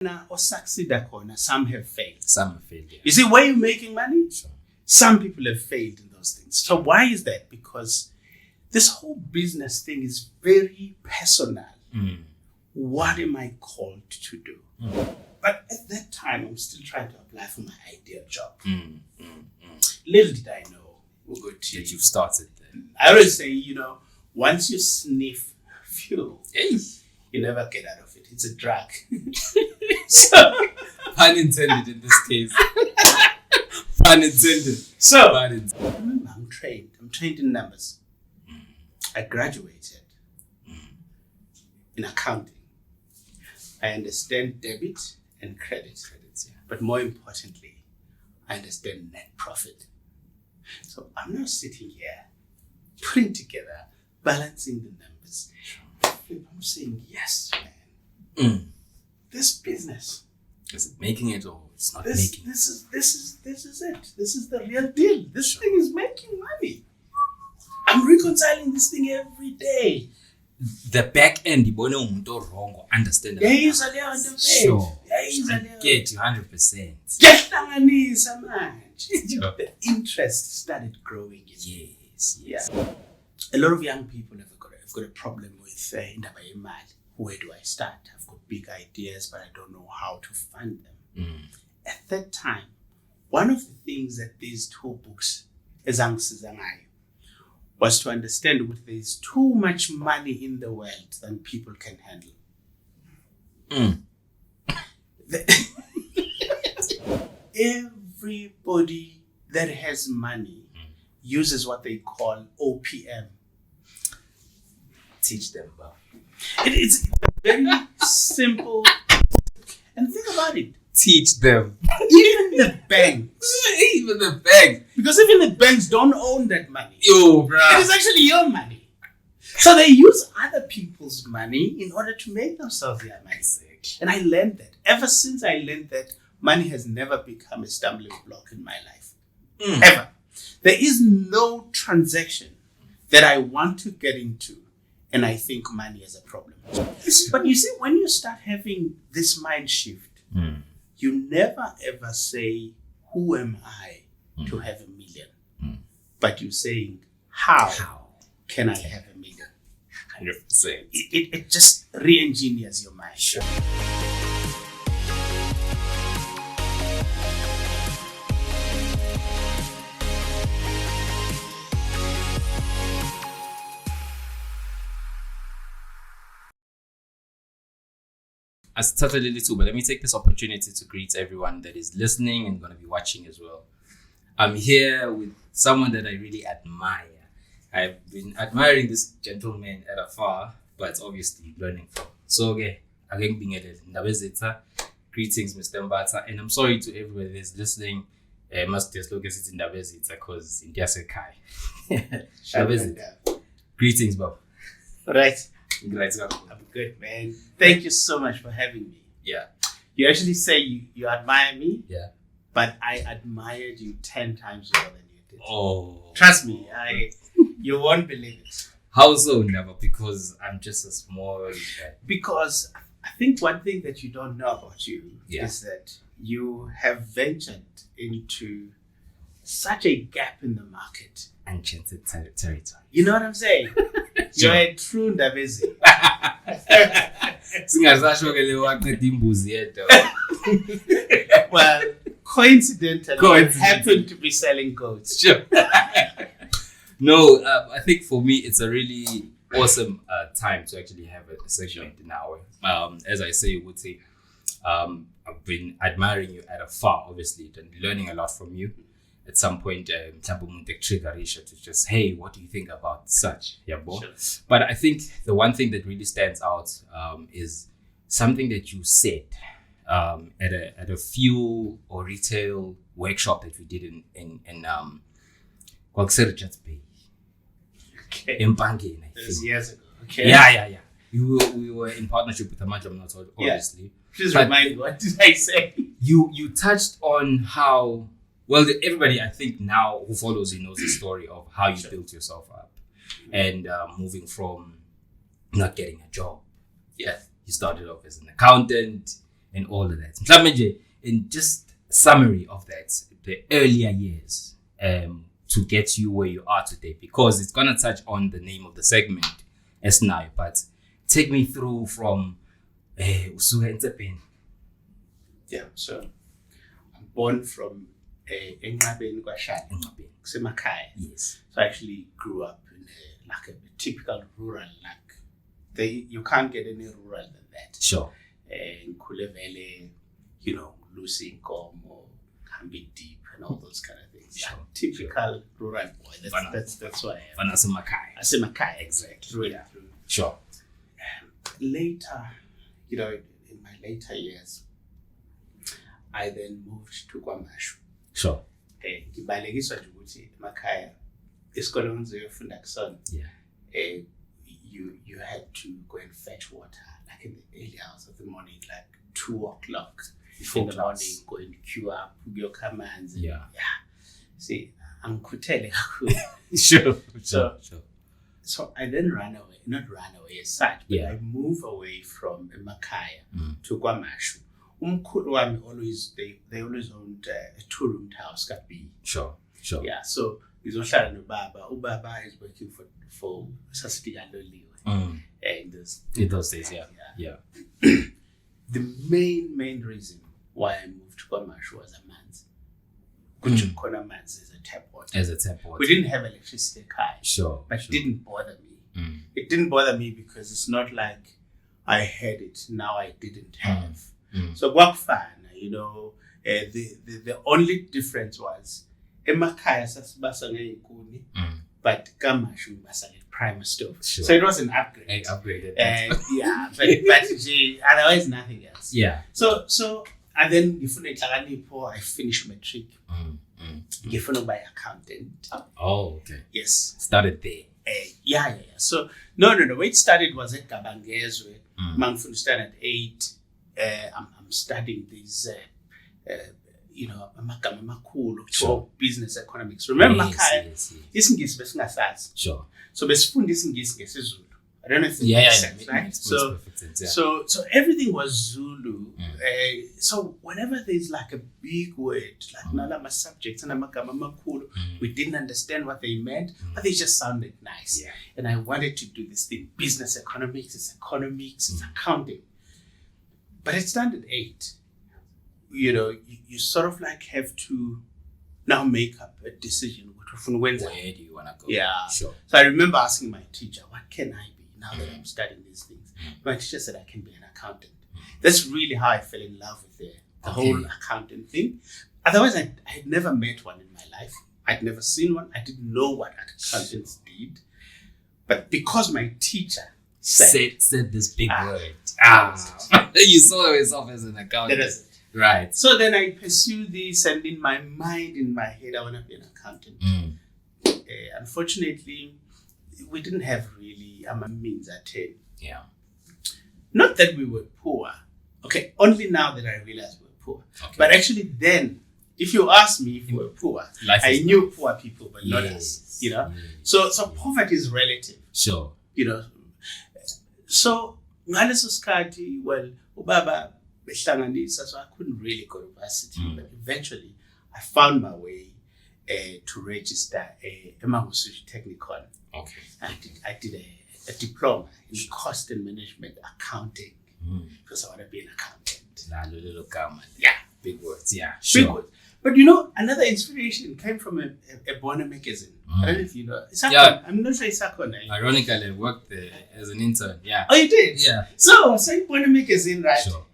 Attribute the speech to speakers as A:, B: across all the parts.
A: or succeed corner, some have failed.
B: Some have failed, yeah.
A: You see, where you're making money,
B: Sure.
A: some people have failed in those things. So why is that? Because this whole business thing is very personal. What am I called to do? But at that time, I'm still trying to apply for my ideal job. Little did I know we're going to.
B: That you've started there.
A: I always say, once you sniff fuel, you never get out of it. It's a drug. So,
B: Pun intended in this case. Pun intended.
A: So,
B: Pun intended.
A: remember, I'm trained. I'm trained in numbers. I graduated in accounting. I understand debit and credit. But more importantly, I understand net profit. So I'm not sitting here putting together, balancing the numbers. I'm saying, yes, man. This business.
B: Is it making it or it's not
A: This
B: making it?
A: is it. This is the real deal. This thing is making money. I'm reconciling this thing every day.
B: The back end, you don't wrong, understand it. Sure. I get you 100%.
A: The interest started growing.
B: Yes.
A: Yeah. A lot of young people have got a problem with indaba yemali. Where do I start? I've got big ideas, but I don't know how to fund them. At that time, one of the things that these two books, ezangisiza was to understand that there's too much money in the world than people can handle. Everybody that has money uses what they call OPM.
B: Teach them, bro.
A: It's very simple. And think about it.
B: Teach them.
A: Even the banks.
B: Even the banks.
A: Because even the banks don't own that money.
B: Yo, bro.
A: It is actually your money. So they use other people's money in order to make themselves their money. And I learned that. Ever since I learned that, money has never become a stumbling block in my life. Ever. There is no transaction that I want to get into and I think money is a problem. But you see, when you start having this mind shift, you never ever say, who am I to have 1 million? But you're saying, how can I have 1 million?
B: 100%.
A: It just re-engineers your mind.
B: Sure. As totally little, but let me take this opportunity to greet everyone that is listening and going to be watching as well. I'm here with someone that I really admire. I've been admiring this gentleman at afar, but obviously learning from. So, again, being a greetings, Mr. Mbatha, and I'm sorry to everybody that's listening. Must just look at it in Ndabezitha because in Diasekai. Greetings, Bob.
A: Right.
B: Great.
A: I'm good, man. Thank you so much for having me.
B: Yeah.
A: You actually say you admire me.
B: Yeah.
A: But I admired you 10 times more than you did.
B: Oh.
A: Trust me, you won't believe it.
B: How so, Never? Because I'm just a small guy.
A: Because I think one thing that you don't know about you is that you have ventured into such a gap in the market.
B: Enchanted territory.
A: You know what I'm saying? You're a true Ndabezi. Well, coincidentally, I happen to be selling goats.
B: Sure. No, I think for me, it's a really awesome time to actually have a segment in our. As I say, would say, I've been admiring you at afar, obviously, and learning a lot from you. At some point, to just, hey, what do you think about such? Yeah, sure. But I think the one thing that really stands out is something that you said at a fuel or retail workshop that we did in Kwakusere Bay.
A: Okay.
B: In Bangin, I think.
A: Years ago. Okay.
B: Yeah. We were in partnership with Amajam, not obviously.
A: Yeah. Please remind me, what did I say?
B: You touched on how. Well, everybody, I think now who follows you knows the story of how you built yourself up and moving from not getting a job. Yeah, you started off as an accountant, and all of that. Mhlawumbe nje, in just summary of that, the earlier years to get you where you are today, because it's gonna touch on the name of the segment as now, but take me through from usuka entsepeni.
A: Yeah, so I'm born from Enqabeni kwaShaka, kusemakhaya.
B: Yes.
A: So I actually grew up in a typical rural, you can't get any rural than that.
B: Sure.
A: In Kulevele, Lucy Inkomo, Hambi Deep, and all those kind of things.
B: Sure.
A: Typical rural boy. That's why I am. Asemakhaya, exactly.
B: Yeah. Sure.
A: Later, in my later years, I then moved to kwaMashu.
B: Sure.
A: Ngibalekiswa nje ukuthi emakhaya isikole ngizofunda kusona.
B: Yeah.
A: You had to go and fetch water like in the early hours of the morning, like 2 o'clock in the morning, go and queue up, ukuyokha amanzi.
B: Yeah.
A: See, angikhuthele kakhulu.
B: Sure.
A: So I then not ran away as such, but
B: Yeah.
A: I moved away from Emakhaya to kwaMashu. Umkhulu wami they always owned a 2-roomed house, Kabi.
B: Sure.
A: Yeah, so ngizohlala nobaba. Ubaba is working for Sasiti Loliwe.
B: In those days, yeah.
A: The main reason why I moved to kwaMashu was amanzi. Kuthi khona amanzi as a tap water. We didn't have electricity car.
B: Sure.
A: But it didn't bother me. It didn't bother me because it's not like I had it, now I didn't have. So kwakufana, the only difference was emakhaya sasibasa ngeinkuni, but kwaMashu basa prime stove. Sure. So it was an upgrade.
B: I upgraded.
A: Yeah, but otherwise nothing else.
B: Yeah.
A: So and then I finished matric. Ngifuna ukuba accountant.
B: Oh, okay.
A: Yes.
B: Started there.
A: Yeah. So no. Where it started was at Gabangezwe. Mangifuna standard 8. I'm studying these, amagama amakhulu,
B: Sure.
A: Business economics. Remember,
B: Yes.
A: isingisi besingasazi.
B: Sure.
A: So besifunda isingisi ngesizulu. I don't know if it
B: Yeah.
A: makes sense, right?
B: Makes
A: So
B: perfect sense, yeah.
A: so everything was Zulu. So whenever there's like a big word, like nalama subjects and amagama amakhulu, we didn't understand what they meant, but they just sounded nice.
B: Yeah.
A: And I wanted to do this thing, business economics, it's accounting. But at standard 8, you sort of like have to now make up a decision. Where
B: do you want to go?
A: Yeah.
B: Sure.
A: So I remember asking my teacher, what can I be now that I'm studying these things? My teacher said I can be an accountant. That's really how I fell in love with the whole accountant thing. Otherwise, I had never met one in my life. I'd never seen one. I didn't know what accountants did. But because my teacher said
B: this big word. You saw yourself as an accountant. Right.
A: So then I pursued this, and in my head, I want to be an accountant. Unfortunately, we didn't have really a means at 10.
B: Yeah.
A: Not that we were poor. Okay, only now that I realize we were poor. Okay. But actually then, if you ask me if we were poor, I knew poor people, but not us. Yes. So poverty is relative.
B: Sure.
A: So ngaleso sikhathi, ubaba behlanganisa, so I couldn't really go to university. But eventually, I found my way to register eMangosuthu Technicon.
B: Okay.
A: I did a diploma in cost and management accounting because I want to be an accountant. Yeah.
B: Big words. Yeah. Sure.
A: Big words. But another inspiration came from a Sbonelo magazine. I don't know if you know. I'm not sure it's Sakon.
B: Ironically, I worked there as an intern. Yeah.
A: Oh, you did?
B: Yeah.
A: So Sbonelo magazine, right?
B: Sure.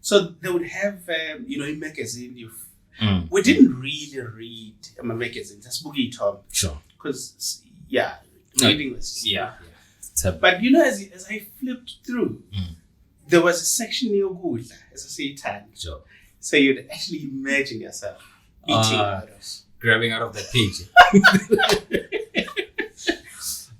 A: So they would have, a magazine. We didn't really read magazines. That's Boogie Tom.
B: Sure.
A: Because, reading was...
B: Yeah.
A: But, as I flipped through, there was a section near Gula, as I say it.
B: Sure.
A: So you'd actually imagine yourself eating out of...
B: Grabbing out of that page.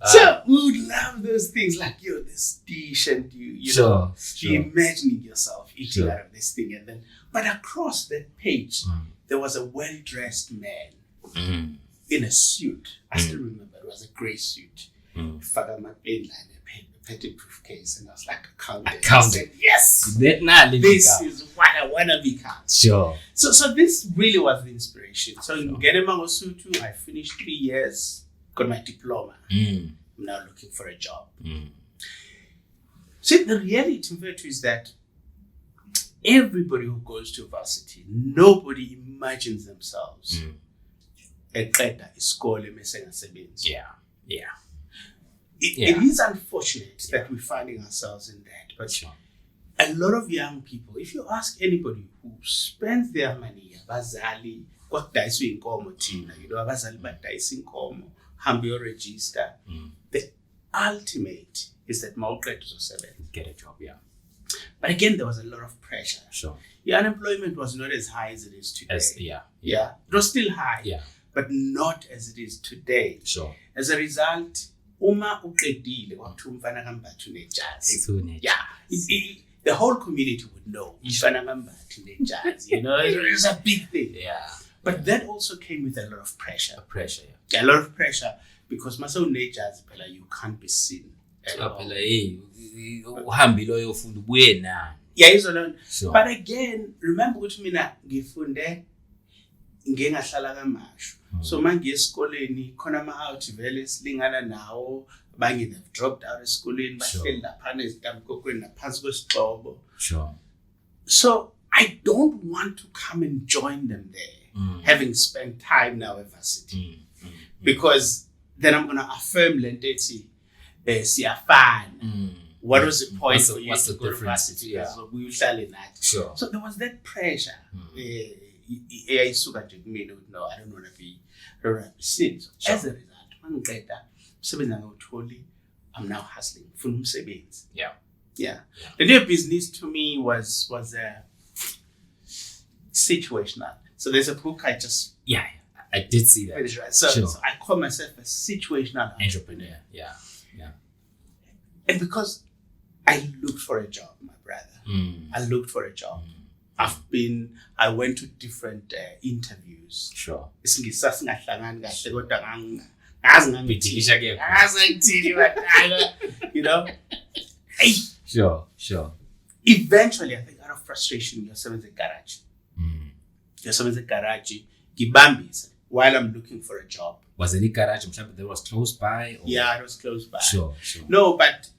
A: So we would love those things like, this dish and you're imagining yourself eating out of this thing. And then, but across that page, there was a well-dressed man in a suit. I still remember it was a grey suit. petty briefcase, and I was like, accountant.
B: Yes,
A: this is what I want to become.
B: Sure.
A: So this really was the inspiration. So in Mangosuthu, I finished 3 years, got my diploma. I'm now looking for a job. See, the reality is that everybody who goes to varsity, nobody imagines themselves eqeda isikole mesengasebenzi.
B: Yeah.
A: It is unfortunate that we're finding ourselves in that, but a lot of young people, if you ask anybody who spends their money, abazali kwakudayiswa inkomo thina, abazali badayisa inkomo, hambe register. The ultimate is that mawuqeda uzosebenza,
B: get a job.
A: But again, there was a lot of pressure.
B: Sure.
A: The unemployment was not as high as it is today.
B: Yeah.
A: It was still high.
B: Yeah.
A: But not as it is today.
B: Sure.
A: As a result, uma uqedile kwakuthiwa umfana kaMbatha unejazi. The whole community would know umfana kaMbatha unejazi. It's a big thing.
B: Yeah.
A: But that also came with a lot of pressure.
B: A
A: lot of pressure because mase unejazi phela you can't be seen. But again, remember ukuthi mina ngifunde ngingahlala kwaMashu. So mangiye esikoleni khona ama-out vele silingana nawo, abanye they've dropped out esikoleni bahleli laphana ezitamkokweni naphansi kwesigxobo.
B: Sure.
A: So I don't want to come and join them there, having spent time now at varsity, because then I'm going to affirm lento ethi siyafana. What was the point for you to go to varsity? So we will tell in that.
B: Sure.
A: So there was that pressure. No, I don't want to be seen. So as a result, I'm now hustling. Yeah. The new business to me was situational. So there's a book I just
B: I did see that.
A: Right. So I call myself a situational entrepreneur.
B: Yeah.
A: And because I looked for a job, my brother. I looked for a job. I went to different interviews.
B: Sure. Sure.
A: Eventually, I think out of frustration, you're serving the garage. While I'm looking for a job.
B: Was any garage that was close by? Or?
A: Yeah, it was close by.
B: Sure.
A: No, but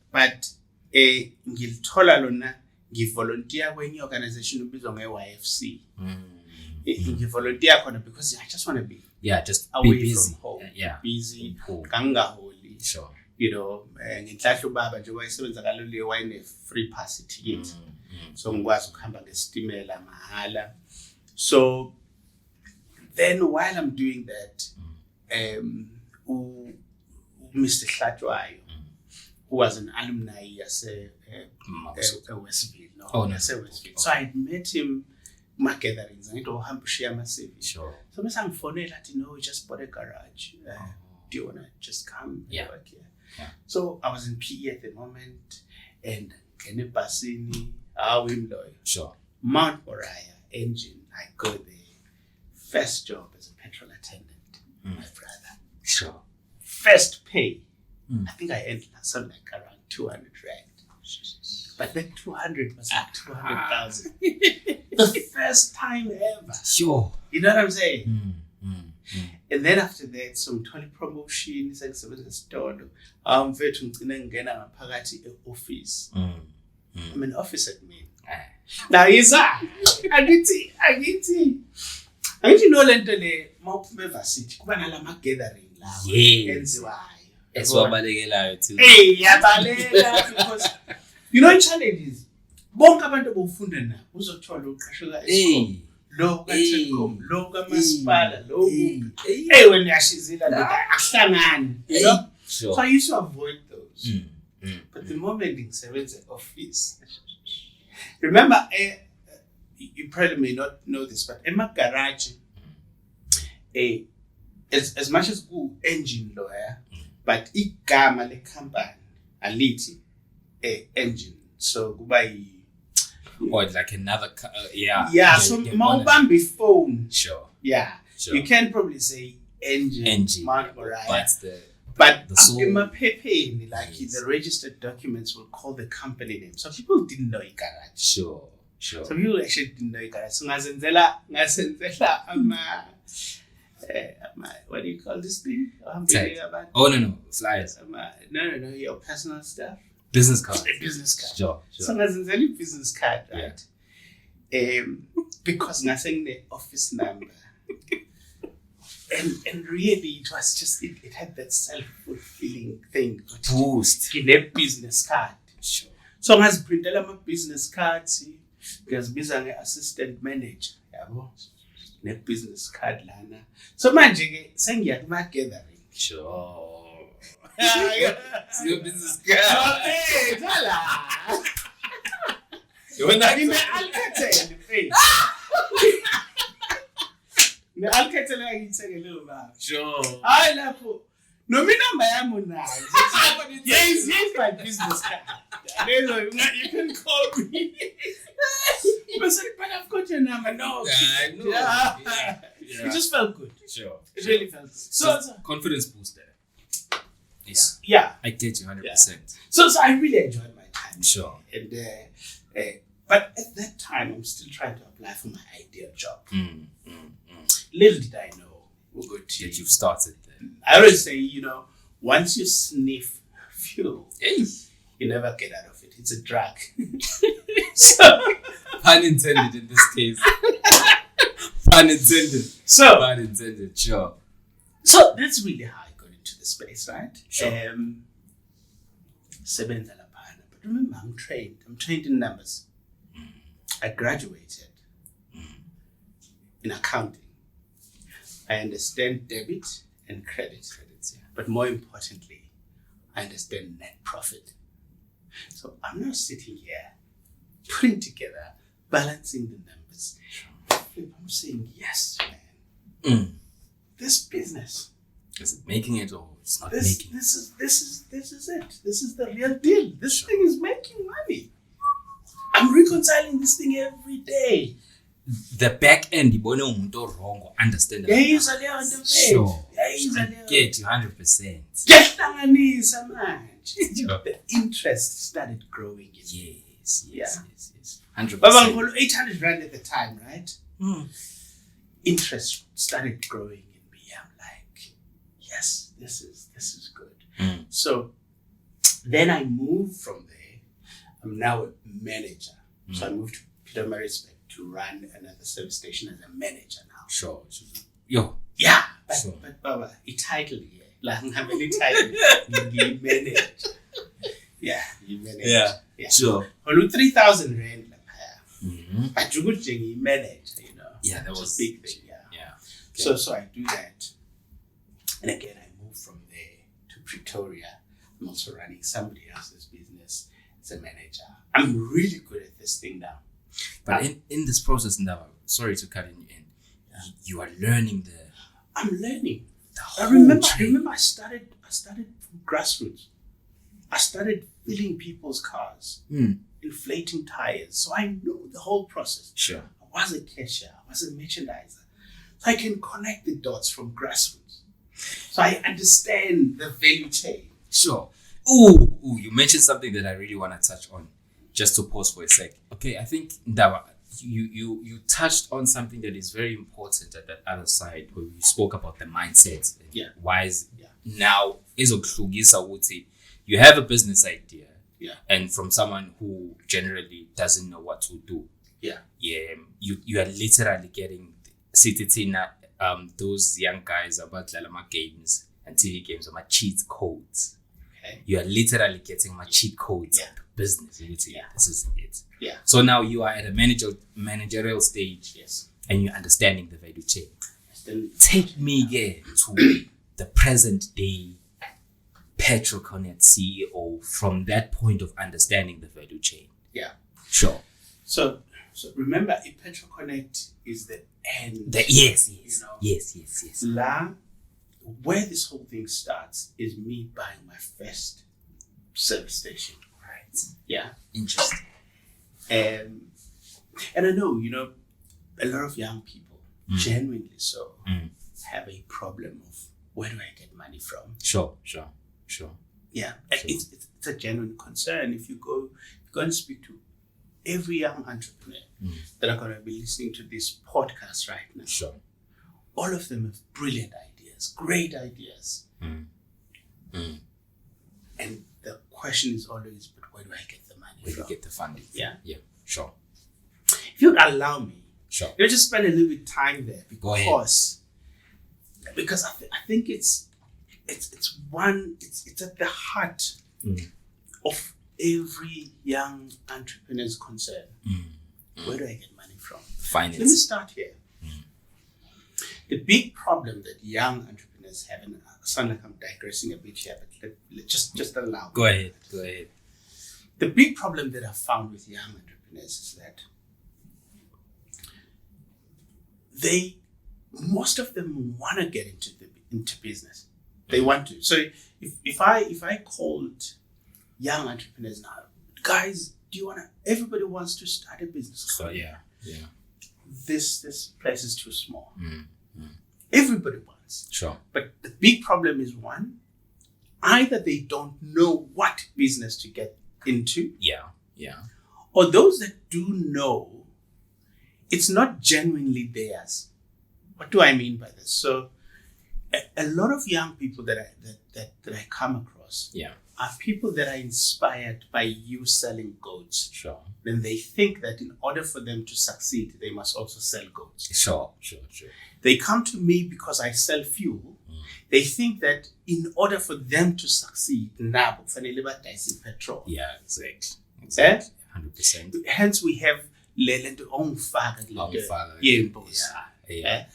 A: ngilithola lona ngivolunteer kwenye organization ubizwa nge-YFC. Ngivolunteer khona because I just want to be
B: just
A: away
B: be busy.
A: From home.
B: Busy.
A: Kangaholi.
B: Sure.
A: Ngihlahla ubaba nje wayesebenza kaloliwe wayene-free pass ticket. So ngikwazi ukuhamba ngestimela mahala. So then while I'm doing that, Mr. Hlatwayo, who was an alumni Westville. Westville. So I met him my gatherings. I need to share my CV.
B: Sure.
A: So I'm phoning that we just bought a garage. Do you wanna just come and work here?
B: Yeah.
A: So I was in PE at the moment, and Kene Basini,
B: Sure.
A: Mount Moriah engine. I go there. First job as a petrol attendant, my brother.
B: Sure.
A: First pay. I think I earned something like around 200 rand. But that 200 was like 200,000. The first time ever.
B: Sure.
A: You know what I'm saying? And then after that, some 20 promotions, and some of the store. I'm very office. I'm an office admin. Now, yes, I get it. I need to know lento le mawuphume varsity kuba nalama gathering lawo enziwayo.
B: Esiwabalekelayo too.
A: Yabalela because challenge is bonke abantu abofunda nabo uzothola uqashela esikole. Lo kaTelkom, lo kaMasipala, lo wena yashizila lo akuhlangani, So I used to avoid those. But the moment ngisebenza office. Remember you probably may not know this, but in my garage, as much as good engine lawyer, but igama le company alithi engine. So goodbye.
B: Or like another
A: so mawubamba phone.
B: Sure.
A: Yeah. Sure. You can probably say engine.
B: But
A: But
B: the soul.
A: in my paper, like
B: Yes.
A: the registered documents will call the company name. So people didn't know garage.
B: Sure.
A: So people actually didn't know garage. So ngazenzela what do you call this thing?
B: Tag. Oh no, flyers.
A: No, your personal stuff.
B: Business card.
A: A business card.
B: Sure.
A: So ngazenzela business card, right? Because ngase the office number. And really, it was just it had that self-fulfilling thing.
B: Boost.
A: In a business card.
B: Sure.
A: So ngaziprintela ama business cards, ngiyazibiza nge-assistant manager, yabo. Ne-business card lana. So manje ke sengiya kuma-gathering.
B: Sure.
A: It's
B: your business card.
A: Okay, thala.
B: You're not
A: In the Alcatel, face. The Alcatel ngiyithengele ubaba.
B: Sure.
A: Hayi lapho. Noma inamba yami unayo. Yes, my business card. You can call me. But I've got your number. No.
B: I know.
A: Yeah. It just felt good.
B: Sure.
A: It really felt good. So
B: confidence booster. Yes.
A: Yeah.
B: I get you 100%.
A: Yeah. So I really enjoyed my time.
B: Sure.
A: And but at that time, I'm still trying to apply for my ideal job. Little did I know we'll go to
B: that you've started there.
A: I always say, once you sniff fuel,
B: Hey.
A: you never get out of it. It's a drug. So,
B: Pun intended in this case. Pun intended. Pun intended. Sure.
A: So that's really how I got into the space, right?
B: Sure.
A: Sebenza laphana. But remember, I'm trained in numbers. I graduated in accounting. I understand debit and credit. But more importantly, I understand net profit. So I'm now sitting here, putting together, balancing the numbers. I'm saying, yes, man. This business.
B: Is it making it or it's not
A: This
B: making it?
A: is it. This is the real deal. This thing is making money. I'm reconciling this thing every day.
B: The back end, you want to wrong, understand that. Sure. I get you 100%.
A: The interest started growing in me.
B: Yes. 100%.
A: Baba ngolo 800 rand at the time, right? Interest started growing in me. I'm like, yes, this is good. So then I moved from there. I'm now a manager. So I moved to Pietermaritzburg to run another service station as a manager now.
B: Sure. Yo.
A: Yeah, but Baba, title here. Like I'm having title. You manage. Yeah, you manage. Yeah.
B: Sure.
A: Olu 3,000 rand lapha. But you could manage,
B: Yeah, that was
A: a big thing. Yeah.
B: Okay.
A: So I do that. And again, I moved from there to Pretoria. I'm also running somebody else's business as a manager. I'm really good at this thing now.
B: But in this process now, sorry to cut you in, you are learning
A: I'm learning.
B: the whole
A: I remember I started from grassroots. I started filling people's cars, inflating tires. So I know the whole process.
B: Sure.
A: I was a cashier, I was a merchandiser. So I can connect the dots from grassroots. So I understand the value chain.
B: Sure. Ooh, you mentioned something that I really want to touch on. Just to pause for a sec. Okay, I think Ndawa, you touched on something that is very important at that other side where you spoke about the mindset.
A: Yeah.
B: Why is now izokuhlukisa ukuthi you have a business idea.
A: Yeah.
B: And from someone who generally doesn't know what to do.
A: Yeah.
B: Yeah. You are literally getting those young guys about Lalama games and TV games or my cheat codes. Okay. You are literally getting my cheat codes of the business. This is it.
A: Yeah.
B: So now you are at a managerial stage.
A: Yes.
B: And you're understanding the value chain. Take me to the present day Petroconet CEO from that point of understanding the value chain.
A: Yeah.
B: Sure.
A: So remember, a Petroconnect is the end.
B: Yes.
A: La, where this whole thing starts is me buying my first service station.
B: Right.
A: Yeah.
B: Interesting.
A: And I know, a lot of young people, genuinely so, have a problem of where do I get money from?
B: Sure.
A: Yeah, and it's a genuine concern. If you go and speak to every young entrepreneur that are going to be listening to this podcast right now,
B: sure,
A: all of them have brilliant ideas, great ideas. And the question is always, but where do I get the money
B: where
A: from?
B: do you get the funding?
A: Yeah,
B: sure.
A: If you would allow me,
B: sure,
A: let me just spend a little bit of time there because I think it's at the heart of every young entrepreneur's concern. Where do I get money from?
B: Finance.
A: Let me start here. The big problem that young entrepreneurs have, and I sound like I'm digressing a bit here, but just allow me.
B: Go ahead.
A: The big problem that I found with young entrepreneurs is that most of them want to get into business. They want to. So if I called young entrepreneurs now, guys, everybody wants to start a business.
B: So yeah.
A: This place is too small. Everybody wants.
B: Sure.
A: But the big problem is one, either they don't know what business to get into.
B: Yeah.
A: Or those that do know, it's not genuinely theirs. What do I mean by this? So a lot of young people that I come across are people that are inspired by you selling goats.
B: Sure.
A: Then they think that in order for them to succeed, they must also sell goats.
B: Sure.
A: They come to me because I sell fuel. They think that in order for them to succeed, nabo kufanele badayise petrol.
B: Yeah, exactly. 100%.
A: Hence we have lento ongifaka lento yembuzi.
B: Yeah.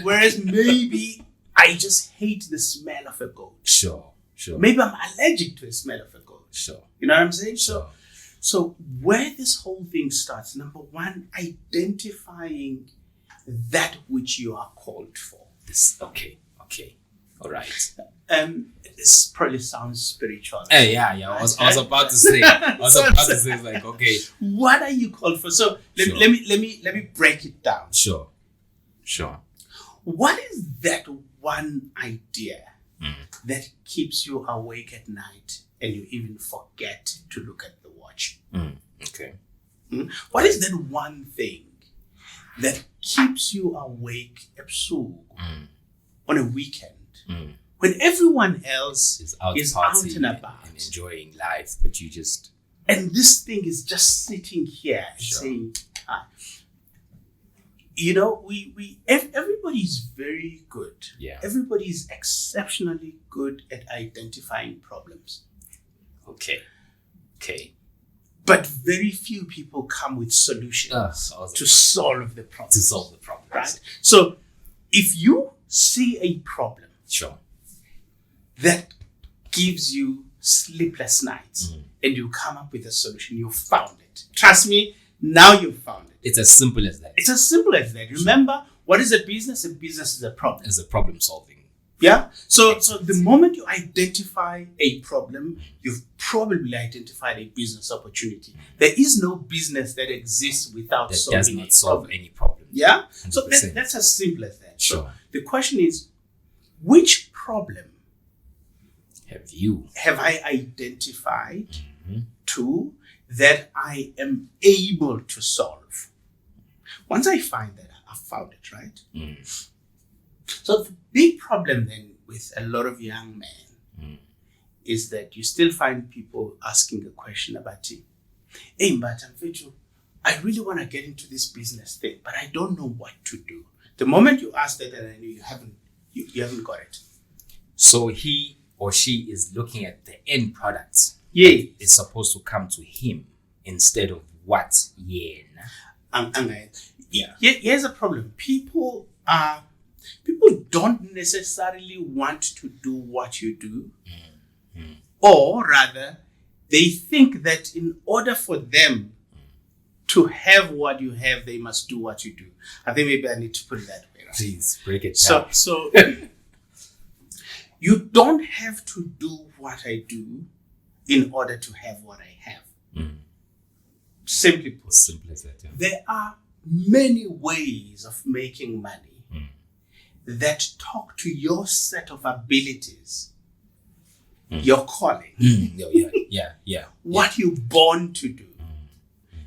A: Whereas maybe I just hate the smell of a goat.
B: Sure.
A: Maybe I'm allergic to the smell of a goat.
B: Sure.
A: You know what I'm saying?
B: Sure.
A: So where this whole thing starts, number one, identifying that which you are called for.
B: Okay. All right.
A: This probably sounds spiritual.
B: Yeah. I was about to say. Like, okay.
A: What are you called for? So let me break it down.
B: Sure.
A: What is that one idea that keeps you awake at night and you even forget to look at the watch?
B: Okay.
A: What is that one thing that keeps you awake on a weekend when everyone else is out and about
B: and enjoying life, but you just...
A: And this thing is just sitting here and saying, everybody's very good.
B: Yeah.
A: Everybody's exceptionally good at identifying problems.
B: Okay.
A: But very few people come with solutions to solve the problem. Right? So if you see a problem that gives you sleepless nights and you come up with a solution, you found it. Trust me, now you've found it.
B: It's as simple as that.
A: Remember, what is a business? A business is a problem.
B: It's a problem solving.
A: Yeah. So the moment you identify a problem, you've probably identified a business opportunity. There is no business that exists without solving
B: does not solve any problem.
A: Yeah.
B: 100%.
A: So that's as simple as that.
B: Sure.
A: So the question is, which problem have I identified to that I am able to solve? Once I find that, I've found it, right? So the big problem then with a lot of young men is that you still find people asking a question about, hey, Mbatha, I really want to get into this business thing, but I don't know what to do. The moment you ask that, and I know you haven't got it.
B: So he or she is looking at the end product.
A: Yeah.
B: It's supposed to come to him instead of what yen.
A: Here's a problem. People don't necessarily want to do what you do, or rather, they think that in order for them to have what you have, they must do what you do. I think maybe I need to put it that way. Right?
B: Please break it down.
A: So you don't have to do what I do in order to have what I have. Simply put,
B: simple as that. Yeah.
A: There are many ways of making money that talk to your set of abilities, your calling, what you're born to do,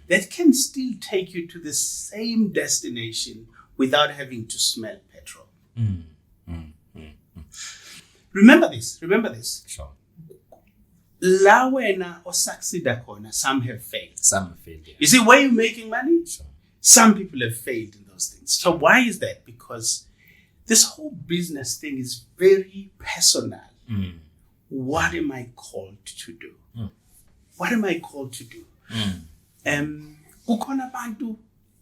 A: that can still take you to the same destination without having to smell petrol. Remember this.
B: Sure.
A: La wena or succeed corner, some have failed.
B: Yeah.
A: You see, where you're making money,
B: Sure.
A: some people have failed in those things. So why is that? Because this whole business thing is very personal. What am I called to do? What am I called to do? Kukhona abantu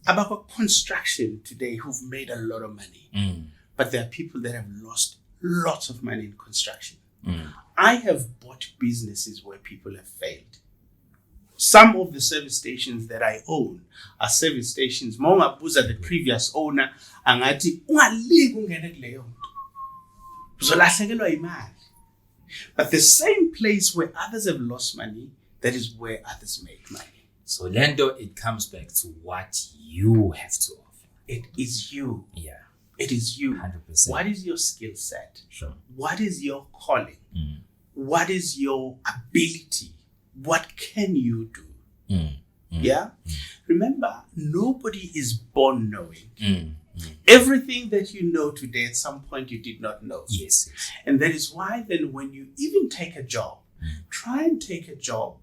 A: abakwa construction today who've made a lot of money, but there are people that have lost lots of money in construction. I have bought businesses where people have failed. Some of the service stations that I own are service stations. Monga Buza, the previous owner, angati ungaliki ungene kuleyo nto. Uzolahlekelwa imali. But the same place where others have lost money, that is where others make money.
B: So Lendo, it comes back to what you have to offer.
A: It is you.
B: Yeah.
A: It is you.
B: 100%.
A: What is your skill set?
B: Sure.
A: What is your calling? What is your ability? What can you do? Yeah? Remember, nobody is born knowing. Everything that you know today, at some point you did not know.
B: Yes.
A: And that is why then when you even take a job, try and take a job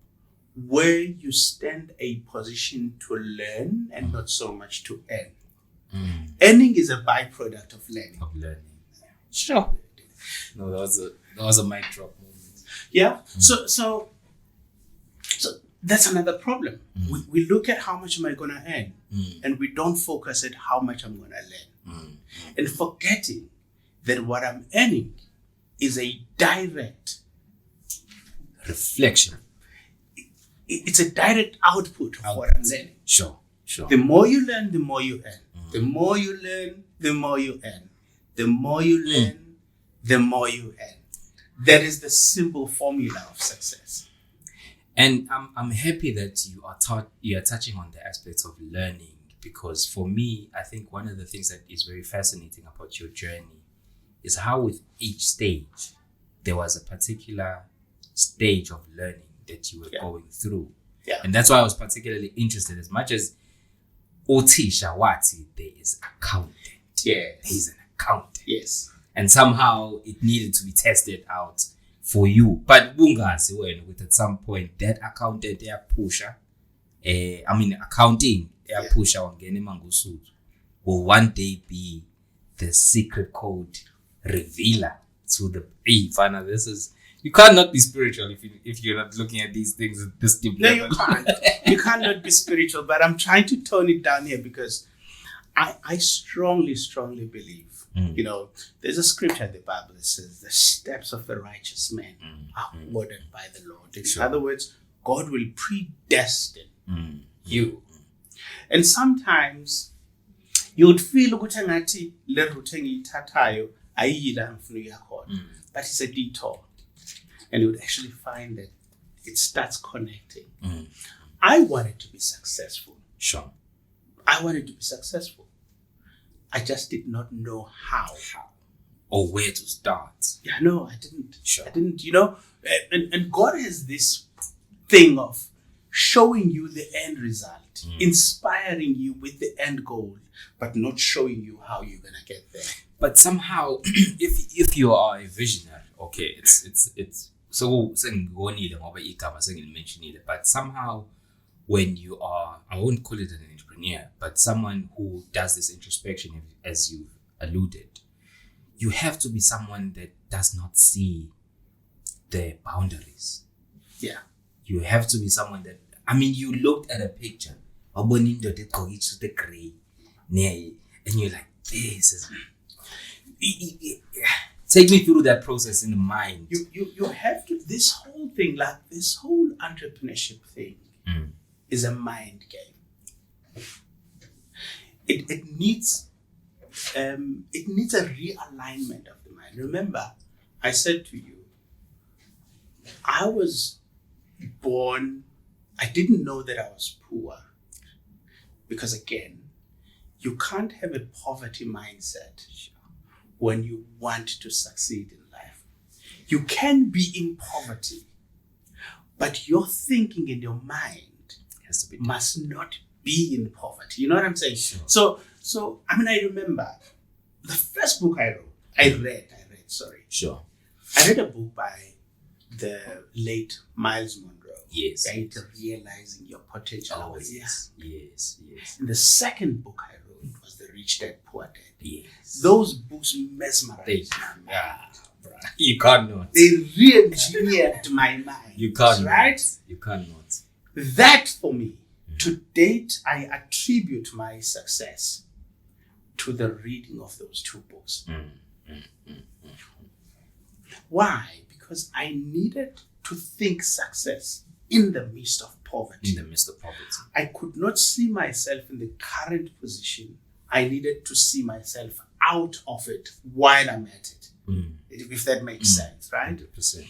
A: where you stand a position to learn and not so much to earn. Earning is a byproduct of learning.
B: Sure. No, that was a mic drop moment.
A: Yeah. So that's another problem. We look at how much am I going to earn, and we don't focus at how much I'm going to learn, and forgetting that what I'm earning is a direct
B: reflection.
A: It's a direct output of what I'm learning.
B: Sure.
A: The more you learn, the more you earn. The more you learn, the more you earn. The more you learn, the more you earn. That is the simple formula of success.
B: And I'm happy that you are touching on the aspects of learning, because for me, I think one of the things that is very fascinating about your journey is how with each stage there was a particular stage of learning that you were going through.
A: Yeah.
B: And that's why I was particularly interested, as much as Otisha Wati, there is accountant.
A: Yes.
B: There is an accountant.
A: Yes.
B: And somehow it needed to be tested out for you. But bungazi when with at some point that accountant pusher, accounting pusher wangene mangusudu will one day be the secret code revealer to the Fana. This is, you cannot be spiritual if you're not looking at these things at this deep level.
A: No, you can't. You cannot be spiritual, but I'm trying to tone it down here because I strongly believe, there's a scripture in the Bible that says the steps of the righteous man are ordered by the Lord. In other words, God will predestine you. And sometimes you would feel ukuthi ngathi le route engiyithathayo ayiyila ngifuna ukuyakhona, but it's a detour. And you would actually find that it starts connecting. I wanted to be successful.
B: Sure.
A: I wanted to be successful. I just did not know how.
B: Or where to start.
A: Yeah, no, I didn't.
B: Sure.
A: I didn't, and God has this thing of showing you the end result, inspiring you with the end goal, but not showing you how you're going to get there.
B: But somehow, if you are a visionary, okay, it's so but somehow when you are, I won't call it an entrepreneur, but someone who does this introspection, as you've alluded, you have to be someone that does not see the boundaries.
A: Yeah.
B: You have to be someone that, you looked at a picture, and you're like, this is... Take me through that process in the mind.
A: You have to, this whole thing, like this whole entrepreneurship thing is a mind game. It needs a realignment of the mind. Remember, I said to you, I was born, I didn't know that I was poor. Because again, you can't have a poverty mindset when you want to succeed in life. You can be in poverty, but your thinking in your mind
B: has to be
A: must not be in poverty. You know what I'm saying?
B: Sure.
A: So I mean, I remember the first book I read.
B: Sure.
A: I read a book by the late Miles Monroe.
B: Yes.
A: Right? Realizing your potential.
B: Oh, yes. Yes.
A: And the second book I wrote was The Rich Dad Poor Dad.
B: Yes.
A: Those books mesmerized me.
B: You can't not.
A: They re-engineered my mind.
B: You can't.
A: Right?
B: You can't not.
A: That for me, to date, I attribute my success to the reading of those two books. Why? Because I needed to think success in the midst of poverty.
B: In the midst of poverty.
A: I could not see myself in the current position. I needed to see myself out of it while I'm at it. If that makes sense, right?
B: 100%.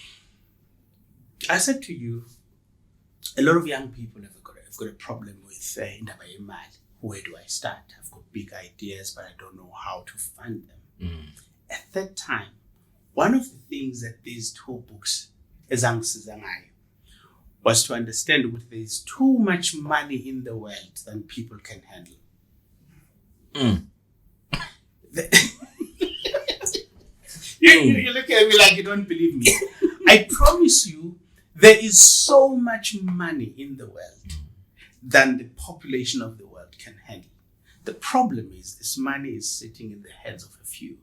A: I said to you, a lot of young people have got a problem with indaba yemali. Where do I start? I've got big ideas, but I don't know how to fund them. At that time, one of the things that these two books was to understand that there's too much money in the world than people can handle. You look at me like you don't believe me. I promise you, there is so much money in the world than the population of the world can handle. The problem is this money is sitting in the heads of a few.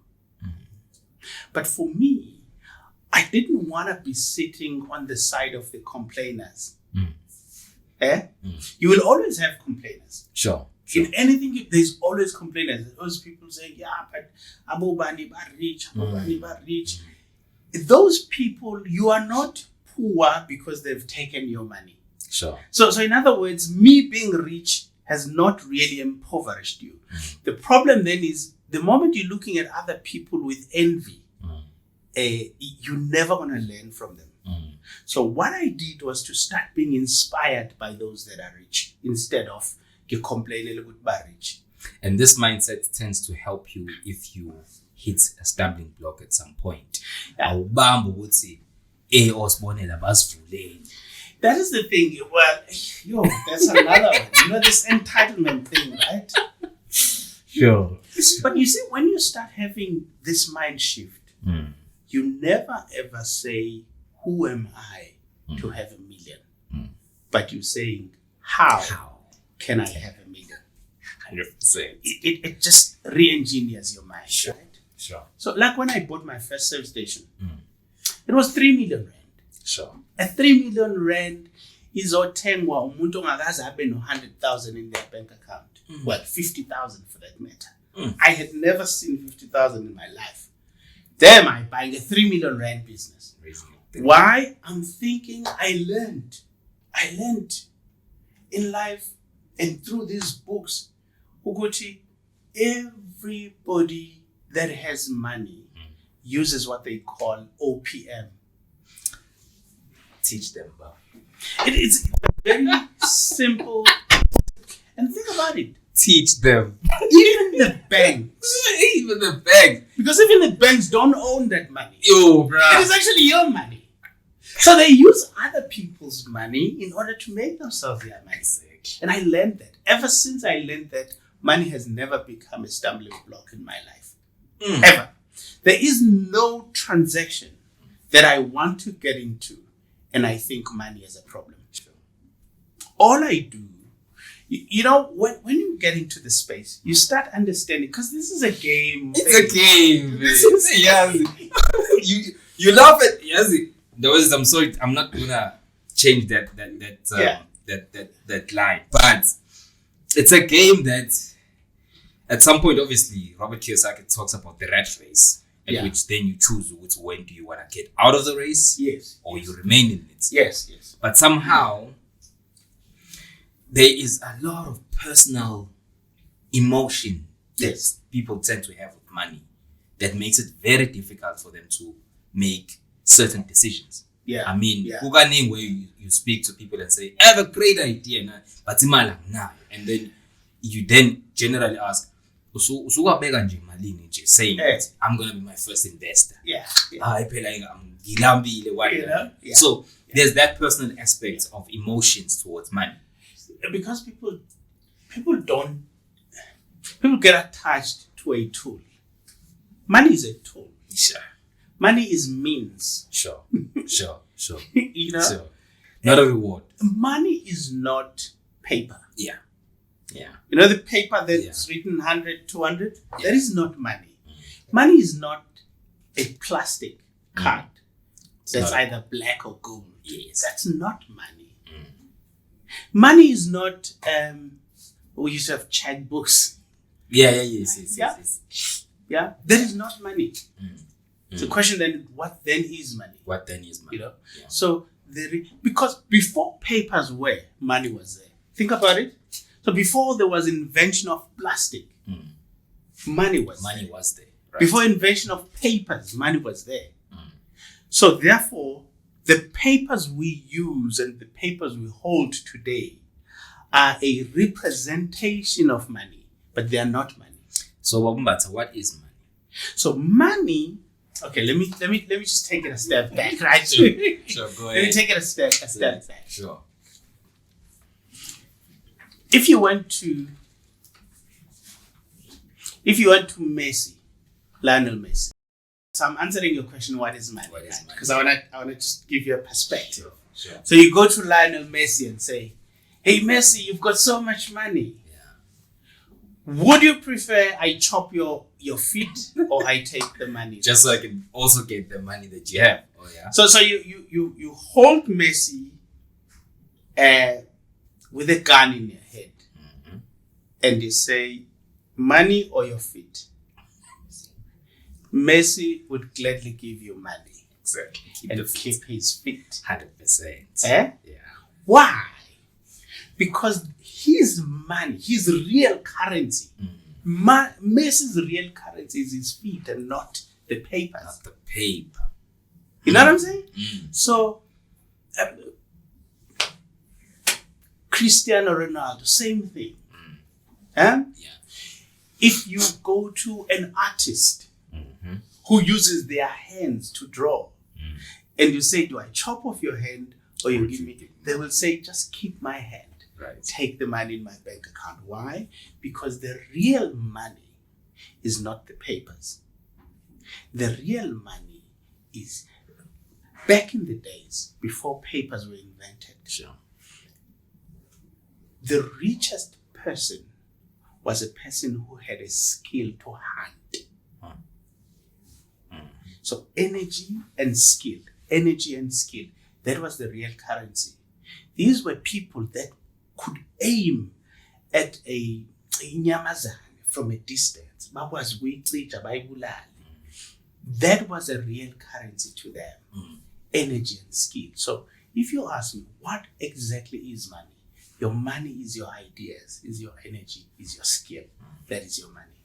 A: But for me, I didn't want to be sitting on the side of the complainers. You will always have complainers.
B: Sure.
A: In anything, there's always complainers. Those people say, yeah, but abobani ba rich, abobani ba rich. Those people, you are not poor because they've taken your money.
B: Sure.
A: So in other words, me being rich has not really impoverished you. The problem then is the moment you're looking at other people with envy, you're never going to learn from them. So what I did was to start being inspired by those that are rich instead of complaining about being rich.
B: And this mindset tends to help you if you hit a stumbling block at some point.
A: That is the thing. Well, that's another one. You know, this entitlement thing, right?
B: Sure.
A: But you see, when you start having this mind shift, you never ever say, who am I to have $1 million? But you're saying, how can I have $1 million?
B: 100%.
A: It just re-engineers your mind, right?
B: Sure.
A: So like when I bought my first service station, it was 3 million rand.
B: Sure.
A: A 3 million rand izothengwa umuntu ongakaze abe no 100,000 in their bank account. Well, 50,000 for that matter. I had never seen 50,000 in my life. There I'm buying a 3 million rand business. Why? I'm thinking I learned in life and through these books, Uguchi, everybody that has money uses what they call OPM.
B: Teach them, bro.
A: It's very simple. And think about it.
B: Teach them.
A: Even the banks.
B: Even the banks.
A: Because even the banks don't own that money.
B: Yo, bro.
A: It is actually your money. So they use other people's money in order to make themselves their money. And I learned that. Ever since I learned that, money has never become a stumbling block in my life. Ever. There is no transaction that I want to get into and I think money is a problem. All I do, you know, when you get into the space, you start understanding, because this is a game.
B: It's a game. This is Yazi. You laugh at Yazi. I'm sorry, I'm not gonna change that line. But it's a game that at some point, obviously, Robert Kiyosaki talks about the rat race, at which then you choose when do you want to get out of the race, or you remain in it.
A: Yes.
B: But somehow there is a lot of personal emotion that people tend to have with money that makes it very difficult for them to make certain decisions. I mean, where you speak to people and say, I have a great idea, but and then you then generally ask, usukabeka nje malini nje saying that I'm going to be my first investor. Ngilambile whatever. So there's that personal aspect of emotions towards money.
A: Because people get attached to a tool. Money is a tool.
B: Sure.
A: Money is means.
B: Sure.
A: You know?
B: Sure. Not a reward.
A: Money is not paper.
B: Yeah.
A: You know the paper that's written 100, 200? That is not money. Money is not a plastic card that's either black or gold.
B: Yes.
A: That's not money. Money is not, we used to have checkbooks.
B: Yes.
A: Yeah, that is not money. The question then, what then is money? You know?
B: Yeah.
A: So, because before papers were, money was there. Think about it. So before there was invention of plastic, money was there.
B: Right.
A: Before invention of papers, money was there. So therefore, the papers we use and the papers we hold today are a representation of money, but they are not money.
B: So Mbatha, what is money?
A: So money, okay, let me just take it a step back, right?
B: Sure, go ahead.
A: Let me take it a step back.
B: Sure.
A: If you went to Lionel Messi. So I'm answering your question, what is money? Because I wanna just give you a perspective.
B: Sure.
A: So you go to Lionel Messi and say, hey Messi, you've got so much money. Would you prefer I chop your feet or I take the money?
B: Just so I can also get the money that you have. Oh yeah.
A: So you hold Messi with a gun in your head, and you say, money or your feet? Messi would gladly give you money.
B: Exactly.
A: Keep his feet.
B: 100%.
A: Yeah. Why? Because his money, his real currency, Messi's real currency is his feet and not the papers.
B: Not the paper.
A: You know what I'm saying? So, Cristiano Ronaldo, same thing. If you go to an artist who uses their hands to draw, and you say, do I chop off your hand or you give me? They will say, just keep my hand.
B: Right.
A: Take the money in my bank account. Why? Because the real money is not the papers. The real money is, back in the days before papers were invented, the richest person was a person who had a skill to hunt. So energy and skill, that was the real currency. These were people that could aim at a nyamazane from a distance. That was a real currency to them, energy and skill. So if you ask me, what exactly is money? Your money is your ideas, is your energy, is your skill. That is your money.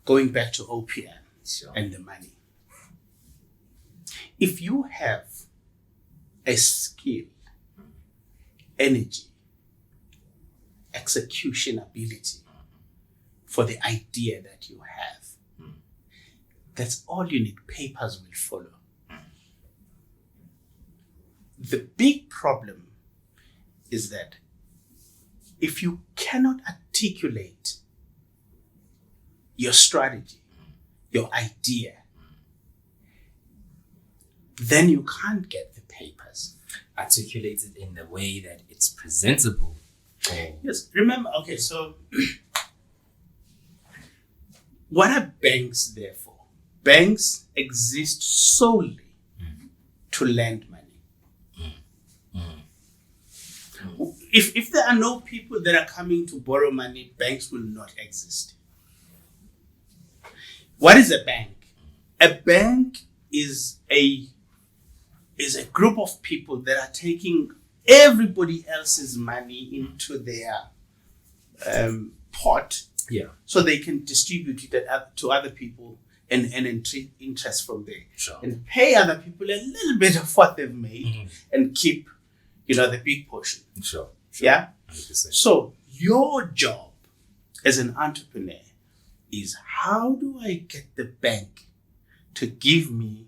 A: Going back to OPM and the money. If you have a skill, energy, execution ability for the idea that you have, that's all you need. Papers will follow. The big problem is that if you cannot articulate your strategy, your idea, then you can't get the papers.
B: Articulated in the way that it's presentable.
A: Yes, remember, okay, so what are banks there for? Banks exist solely to lend money. If there are no people that are coming to borrow money, banks will not exist. What is a bank? A bank is a group of people that are taking everybody else's money into their pot, so they can distribute it to other people and interest from there, and pay other people a little bit of what they've made and keep, the big portion. Yeah.
B: 100%.
A: So your job as an entrepreneur is, how do I get the bank to give me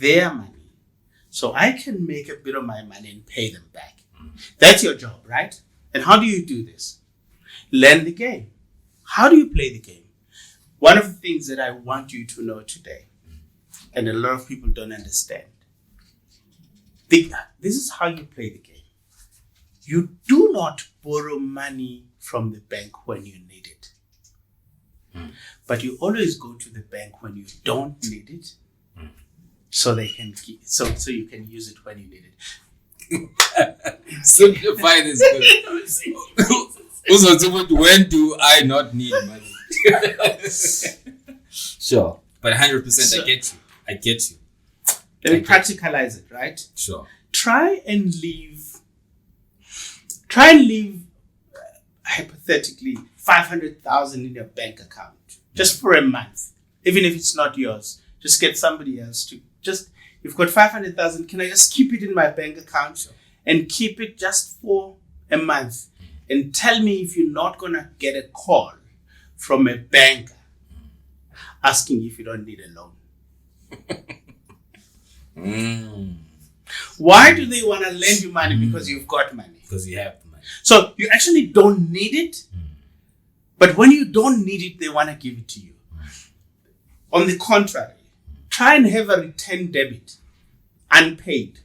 A: their money so I can make a bit of my money and pay them back? That's your job, right? And how do you do this? Learn the game. How do you play the game? One of the things that I want you to know today, and a lot of people don't understand, this is how you play the game. You do not borrow money from the bank when you need it. But you always go to the bank when you don't need it, so they can so you can use it when you need it.
B: Simplify this. When do I not need money? Sure, but 100%, I get you.
A: Let me practicalize it, right?
B: Sure.
A: Try and leave hypothetically 500,000 in your bank account just for a month, even if it's not yours. Just get somebody else to you've got 500,000. Can I just keep it in my bank account and keep it just for a month? And tell me if you're not gonna get a call from a banker asking if you don't need a loan. Why do they want to lend you money? Because you've got money.
B: Because you have the money.
A: So you actually don't need it, but when you don't need it, they want to give it to you. On the contrary, try and have a return debit, unpaid,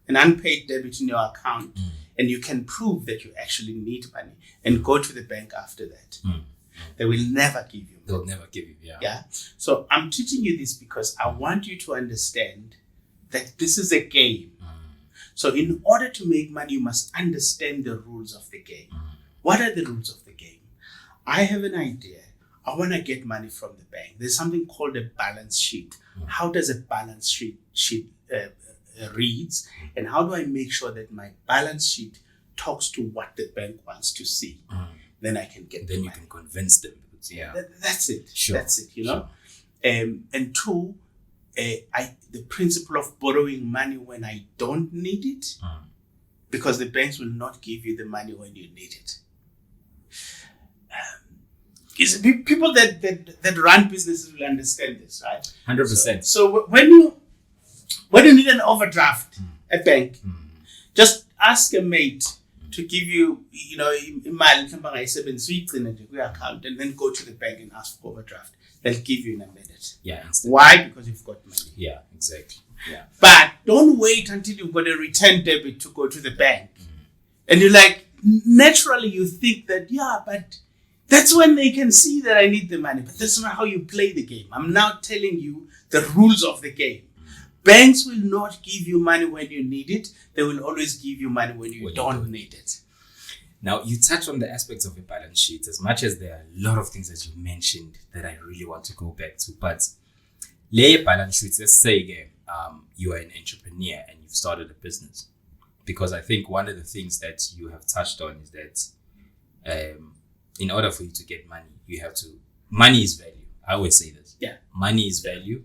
A: an unpaid debit in your account, and you can prove that you actually need money and go to the bank after that. They will never give you money.
B: They'll never give you,
A: Yeah. So I'm teaching you this because I want you to understand that this is a game. So in order to make money, you must understand the rules of the game. What are the rules of the game? I have an idea. I want to get money from the bank. There's something called a balance sheet. How does a balance sheet reads? And how do I make sure that my balance sheet talks to what the bank wants to see? Then I can get
B: Then you
A: money.
B: can convince them. Yeah.
A: That's it.
B: Sure.
A: That's it, Sure. And two, the principle of borrowing money when I don't need it, because the banks will not give you the money when you need it. People that run businesses will understand this, right?
B: 100%.
A: So when you need an overdraft at bank, just ask a mate to give you, imali in your account, and then go to the bank and ask for overdraft. They'll give you in a minute.
B: Yeah. Instantly.
A: Why? Because you've got money.
B: Yeah, exactly. Yeah.
A: But don't wait until you've got a return debit to go to the bank. And you're like, naturally you think that, but that's when they can see that I need the money. But that's not how you play the game. I'm now telling you the rules of the game. Banks will not give you money when you need it. They will always give you money when you don't need it.
B: Now, you touch on the aspects of a balance sheet, as much as there are a lot of things that you mentioned that I really want to go back to. But lay balance sheets, let's say again, you are an entrepreneur and you've started a business. Because I think one of the things that you have touched on is that in order for you to get money, money is value. I always say this.
A: Yeah.
B: Money is value.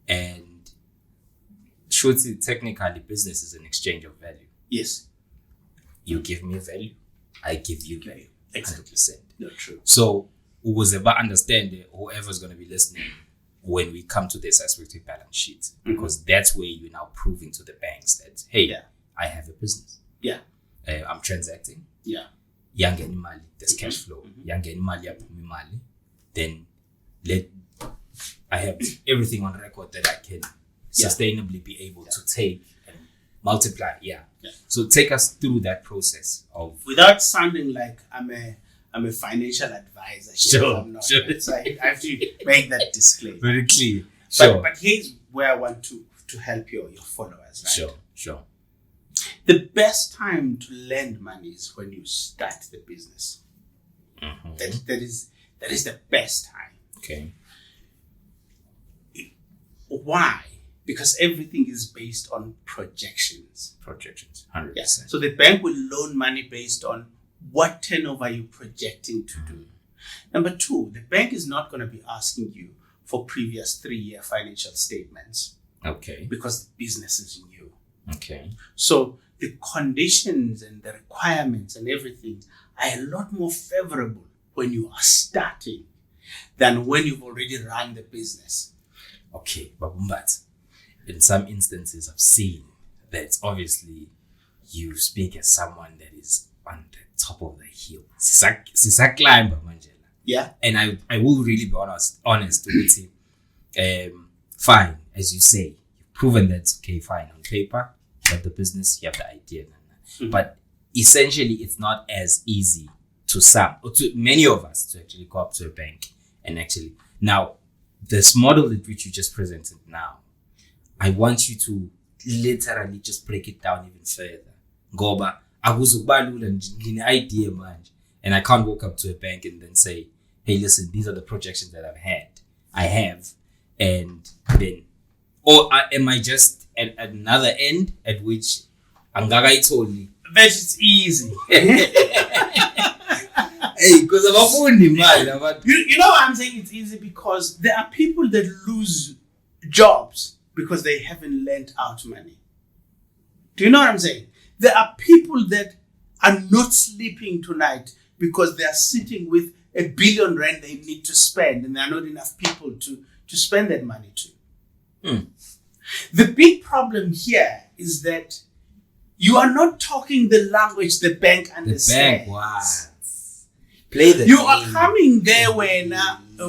B: And technically, business is an exchange of value.
A: Yes.
B: You give me value, I give you value.
A: Exactly.
B: 100%.
A: No, true.
B: So, understand that whoever's going to be listening when we come to this aspect of balance sheet, because that's where you're now proving to the banks that, hey, I have a business.
A: Yeah.
B: I'm transacting.
A: Yeah.
B: Yangeni mali, there's cash flow. Yangeni mali, yaphumi mali. Then I have everything on record that I can sustainably be able to take and multiply. Yeah. So take us through that process of,
A: without sounding like I'm a financial advisor.
B: Sure.
A: I'm not. So I have to make that disclaimer.
B: very clear. Sure.
A: But here's where I want to help your followers. Right?
B: Sure.
A: The best time to lend money is when you start the business. That is the best time.
B: Okay.
A: Why? Because everything is based on projections.
B: 100%.
A: Yeah. So the bank will loan money based on what turnover you're projecting to do. Number two, the bank is not going to be asking you for previous 3-year financial statements.
B: Okay.
A: Because the business is new.
B: Okay.
A: So the conditions and the requirements and everything are a lot more favorable when you are starting than when you've already run the business.
B: Okay, but in some instances I've seen that obviously you speak as someone that is on the top of the hill. Sisa climber manjela.
A: Yeah.
B: And I will really be honest with you. Fine, as you say, you've proven that's okay, fine on paper, but the business, you have the idea. Mm-hmm. But essentially it's not as easy to some, or to many of us, to actually go up to a bank and actually, now, this model that which you just presented now, I want you to literally just break it down even further. Ngoba akuzukubalula ngine idea manje, and I can't walk up to a bank and then say, hey, listen, these are the projections that I have, and then, or am I just at another end at which angaka totally
A: bet it's easy.
B: Hey, because I'm a phone man.
A: You know why I'm saying it's easy? Because there are people that lose jobs because they haven't lent out money. Do you know what I'm saying? There are people that are not sleeping tonight because they are sitting with R1 billion they need to spend, and there are not enough people to spend that money to. The big problem here is that you are not talking the language the bank understands.
B: The bank, wow. Play the
A: you
B: game.
A: Are coming there when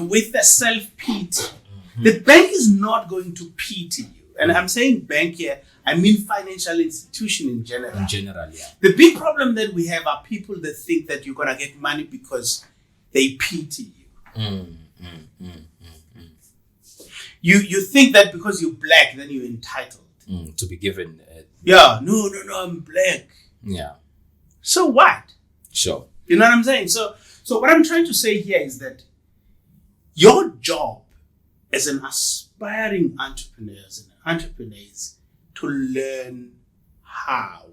A: with a self-pity. Mm-hmm. The bank is not going to pity you. And I'm saying bank here, I mean financial institution in general.
B: In general, yeah.
A: The big problem that we have are people that think that you're going to get money because they pity you. You think that because you're black, then you're entitled.
B: To be given...
A: no, I'm black.
B: Yeah.
A: So what?
B: Sure.
A: You know what I'm saying? So what I'm trying to say here is that your job as an aspiring entrepreneurs to learn how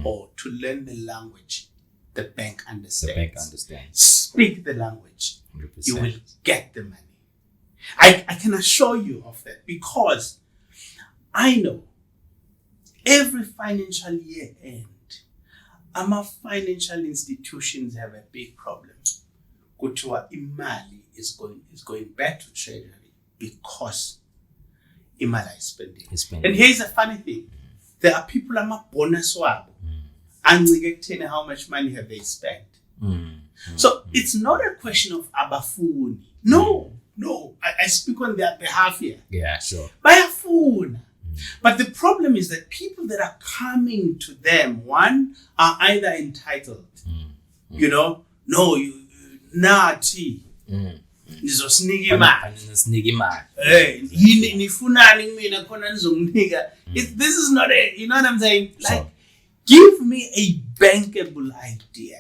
A: or to learn the language the bank understands.
B: The bank understands.
A: Speak the language.
B: 100%.
A: You will get the money. I can assure you of that because I know every financial year end, our financial institutions have a big problem. Kuthiwa imali is going back to treasury because imali is spending. And here's the funny thing. There are people bonus wabo and how much money have they spent. So it's not a question of abafuni. No. I speak on their behalf here.
B: Yeah, sure.
A: Bayafuna. But the problem is that people that are coming to them, one, are either entitled. You know, no, you nathi. Nizosinika imali. Hey, nifunani mina khona nizonginika. This is not a, you know what I'm saying? Like, give me a bankable idea.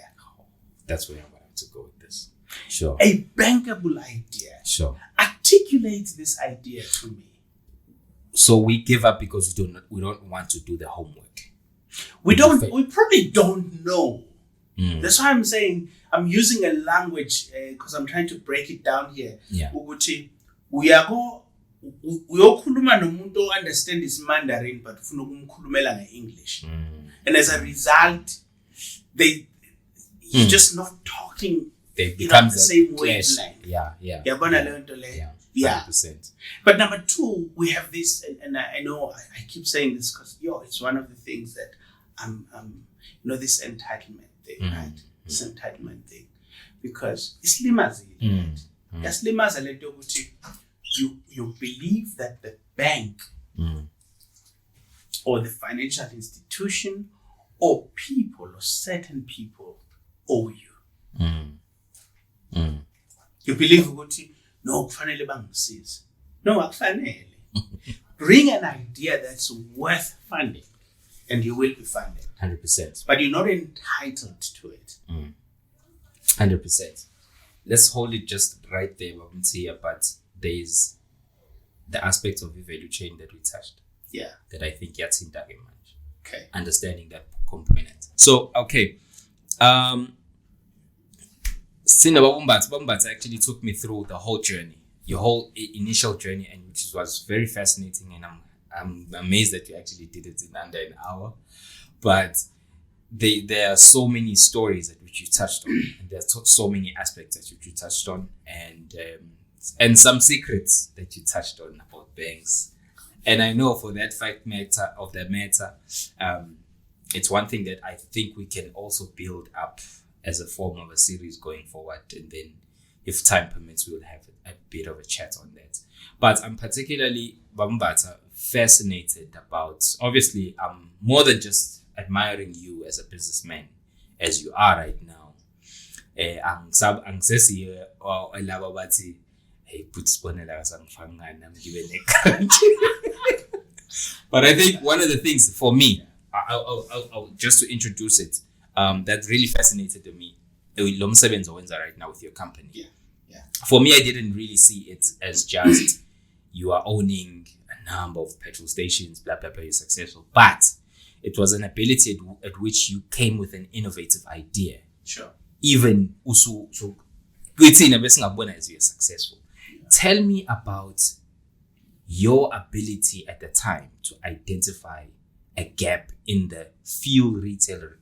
B: That's where I'm going to go with this. Sure.
A: A bankable idea.
B: Sure.
A: Articulate this idea to me.
B: So we give up because we don't want to do the homework.
A: We probably don't know. That's why I'm saying I'm using a language because I'm trying to break it down here.
B: Yeah.
A: Ukuthi uyokhuluma nomuntu o understand is Mandarin but ufuna ukumkhulumela ngeEnglish. And as a result you're just not talking the same wavelength.
B: Yeah.
A: Yabona leyo nto leyo. Yeah.
B: 100%.
A: But number two, we have this, and I know I keep saying this because it's one of the things that this entitlement thing, right? This entitlement thing, because it's limazile, right? Yes, limazile ukuthi you believe that the bank or the financial institution or people or certain people owe you. You believe ukuthi no, kufanele bangisize. No, akufanele. Bring an idea that's worth funding, and you will be funded.
B: 100%.
A: But you're not entitled to it.
B: 100%. Let's hold it just right there, but there's the aspect of the value chain that we touched.
A: Yeah.
B: That I think gets in that much.
A: Okay.
B: Understanding that component. So, okay. Mbatha actually took me through the whole journey, your whole initial journey, and which was very fascinating. And I'm amazed that you actually did it in under an hour. But there are so many stories at which you touched on, and there's so many aspects at which you touched on, and some secrets that you touched on about banks. And I know for that matter, it's one thing that I think we can also build up as a form of a series going forward, and then if time permits, we'll have a bit of a chat on that. But I'm particularly, Mbatha, fascinated about, obviously, I'm more than just admiring you as a businessman, as you are right now. Hey, put Sbonelo, I'm giving a But I think one of the things for me, I'll just to introduce it, that really fascinated me, right now with your company.
A: Yeah.
B: For me, I didn't really see it as just you are owning a number of petrol stations, blah, blah, blah, you're successful. But it was an ability at which you came with an innovative idea.
A: Sure.
B: Even so as you're successful. Tell me about your ability at the time to identify a gap in the fuel retailer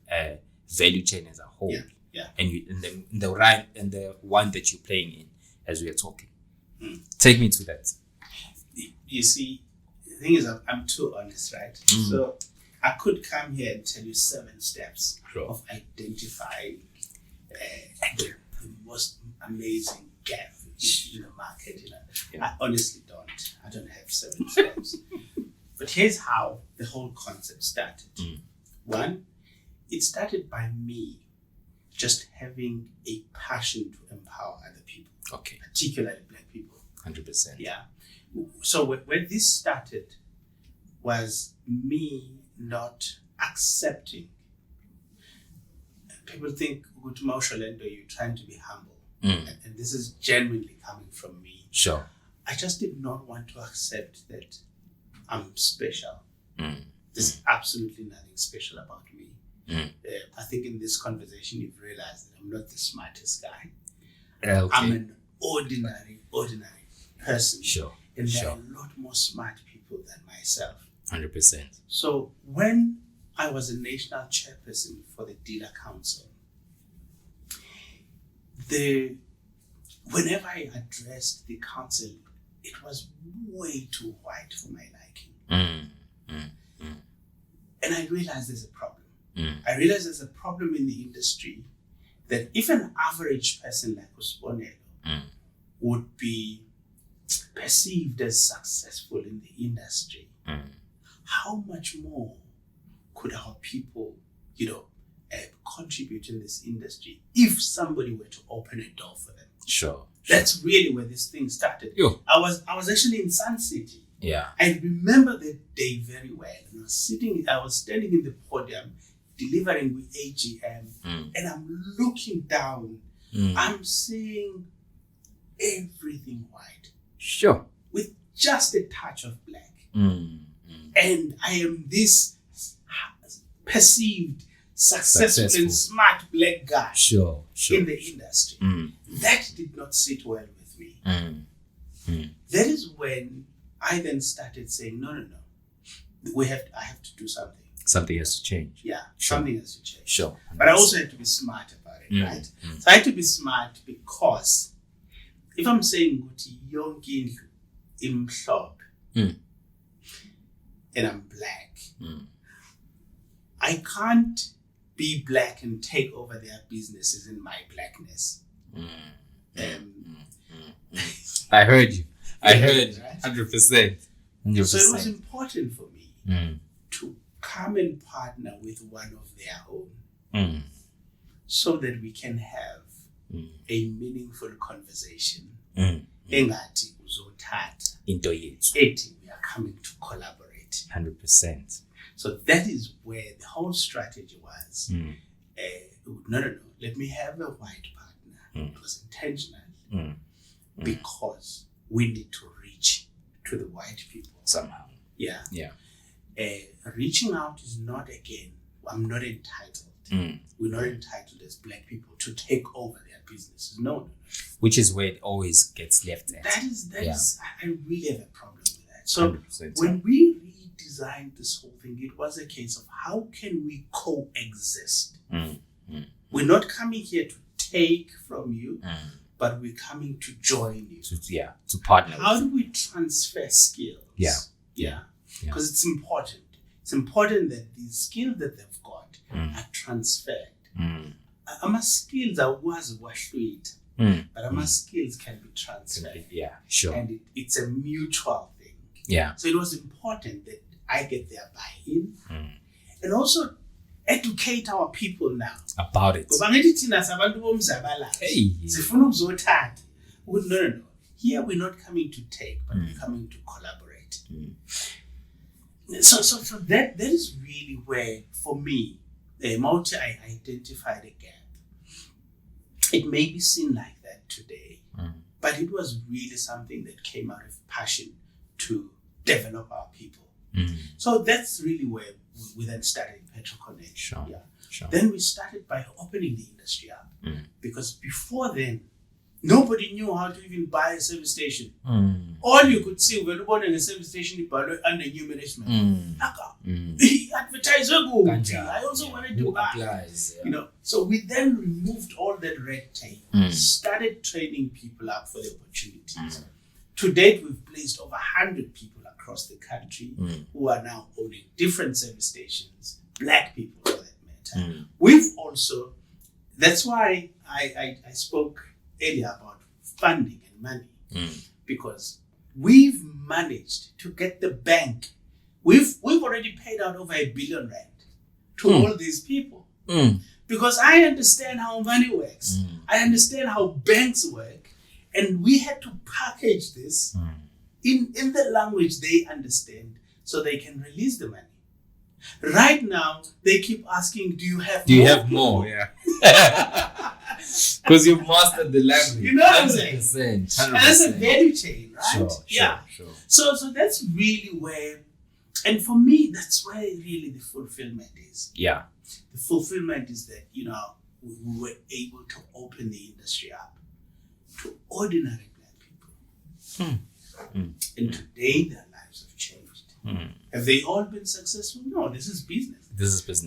B: value chain as a whole.
A: Yeah.
B: And the one that you're playing in as we are talking. Take me to that.
A: You see, the thing is, I'm too honest, right? So I could come here and tell you 7 steps of identifying the most amazing gap in the market. I honestly don't. I don't have 7 steps. But here's how the whole concept started. 1, it started by me just having a passion to empower other people.
B: Okay.
A: Particularly Black people.
B: 100%.
A: Yeah. So when this started was me not accepting. People think, kwaMashu, you're trying to be humble. And this is genuinely coming from me.
B: Sure.
A: I just did not want to accept that I'm special. There's absolutely nothing special about me. I think in this conversation you've realized that I'm not the smartest guy.
B: Okay.
A: I'm an ordinary person.
B: Sure.
A: And there are a lot more smart people than myself.
B: 100%.
A: So when I was a national chairperson for the Dealer Council, whenever I addressed the council, it was way too white for my liking. And I realized there's a problem. I realized there's a problem in the industry that if an average person like Sbonelo would be perceived as successful in the industry, how much more could our people, contribute in this industry if somebody were to open a door for them?
B: Sure.
A: That's really where this thing started. I was actually in Sun City.
B: Yeah.
A: I remember the day very well. I was standing in the podium delivering with AGM, and I'm looking down. I'm seeing everything white.
B: Sure.
A: With just a touch of black. And I am this perceived successful and smart black guy in the industry. That did not sit well with me. That is when I then started saying, no. I have to do something.
B: Something has to change.
A: Yeah, something has to change.
B: Sure.
A: But I also had to be smart about it, right? So I had to be smart because if I'm saying yonke indlu imhlophe and I'm black, I can't be black and take over their businesses in my blackness.
B: I heard you. I heard
A: right?
B: 100%.
A: So it was important for me to come and partner with one of their own so that we can have a meaningful conversation. Engathi uzothatha into yethu ethi we are coming to collaborate.
B: 100%.
A: So that is where the whole strategy was. No, let me have a white partner. It was intentional because we need to reach to the white people
B: somehow.
A: Yeah. Reaching out is not, again, I'm not entitled. We're not entitled as black people to take over their businesses. No.
B: Which is where it always gets left at.
A: That is I really have a problem with that. So
B: 100%,
A: when we designed this whole thing, it was a case of how can we coexist? We're not coming here to take from you, but we're coming to join you.
B: To partner.
A: How do we transfer skills? Yeah. Because it's important. It's important that these skills that they've got are transferred. Our skills are but our skills can be transferred.
B: Yeah, sure.
A: And it's a mutual thing.
B: Yeah.
A: So it was important that I get their buy-in and also educate our people now
B: about it.
A: Hey. No. Here we're not coming to take, but we're coming to collaborate. So that is really where, for me, I identified a gap. It may be seen like that today, but it was really something that came out of passion to develop our people. So that's really where we then started PetroConnect.
B: Sure.
A: Then we started by opening the industry up because before then, nobody knew how to even buy a service station. All you could see when you bought a service station under new management. Advertise I also wanted to buy. So we then removed all that red tape, started training people up for the opportunities. To date, we've placed over 100 people across the country who are now owning different service stations, black people for that matter. We've also, that's why I spoke earlier about funding and money, because we've managed to get the bank. We've already paid out over R1 billion to all these people because I understand how money works. I understand how banks work, and we had to package this in the language they understand so they can release the money. Right now, they keep asking, do you have more?
B: Yeah. Because you've mastered the language.
A: You know what I'm saying?
B: 100%.
A: And that's a value chain, right?
B: Sure.
A: So that's really where, and for me, that's where really the fulfillment is. Yeah. The fulfillment is that, we were able to open the industry up to ordinary black people. And today, their lives have changed. Have they all been successful? No, this is business.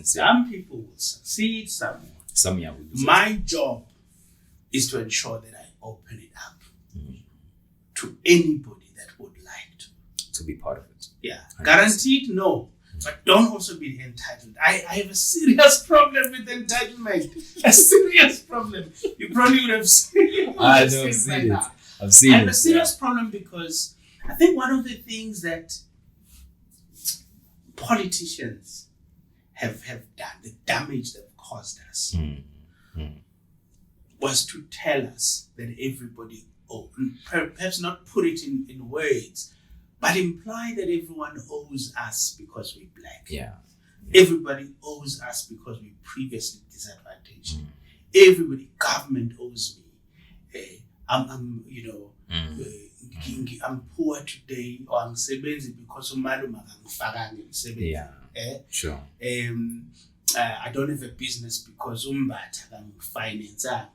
A: Some people will succeed, some won't. My job is to ensure that I open it up to anybody that would like to
B: be part of it.
A: Yeah. Guaranteed? No. But don't also be entitled. I have a serious problem with entitlement. A serious problem. You probably would have seen it.
B: I've seen it. I have
A: a serious problem because I think one of the things that politicians have done, the damage they've caused us, was to tell us that everybody, perhaps not put it in words, but imply that everyone owes us because we're black.
B: Yeah.
A: Everybody owes us because we previously disadvantaged. Everybody, government owes me. I'm poor today, or I'm sebenzi because umalume akangifakanga emsebenzini.
B: Yeah. Sure.
A: I don't have a business because Mbatha akangifinancanga.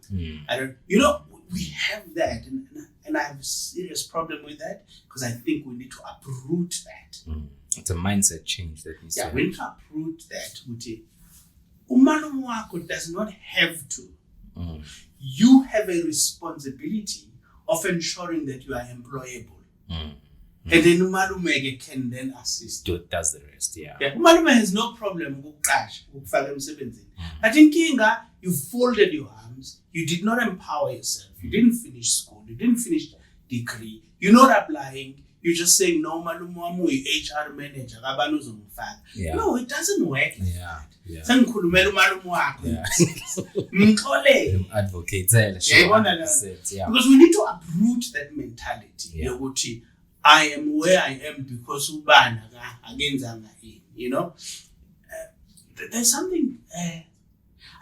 A: We have that, and I have a serious problem with that because I think we need to uproot that.
B: It's a mindset change that needs to happen.
A: We need to uproot that. Umalume wako does not have to. You have a responsibility of ensuring that you are employable. And then umalume can then assist.
B: Does the rest, yeah.
A: Umalume has no problem ukufaka emsebenzini. I think you folded your arms. You did not empower yourself. You didn't finish school. You didn't finish degree. You're not applying. You're just saying, no, malume wami HR manager.
B: Yeah.
A: No, it doesn't work like that.
B: Yeah. Advocate.
A: Because we need to uproot that mentality.
B: Yeah.
A: I am where I am because ubana agenzanga ini. There's something I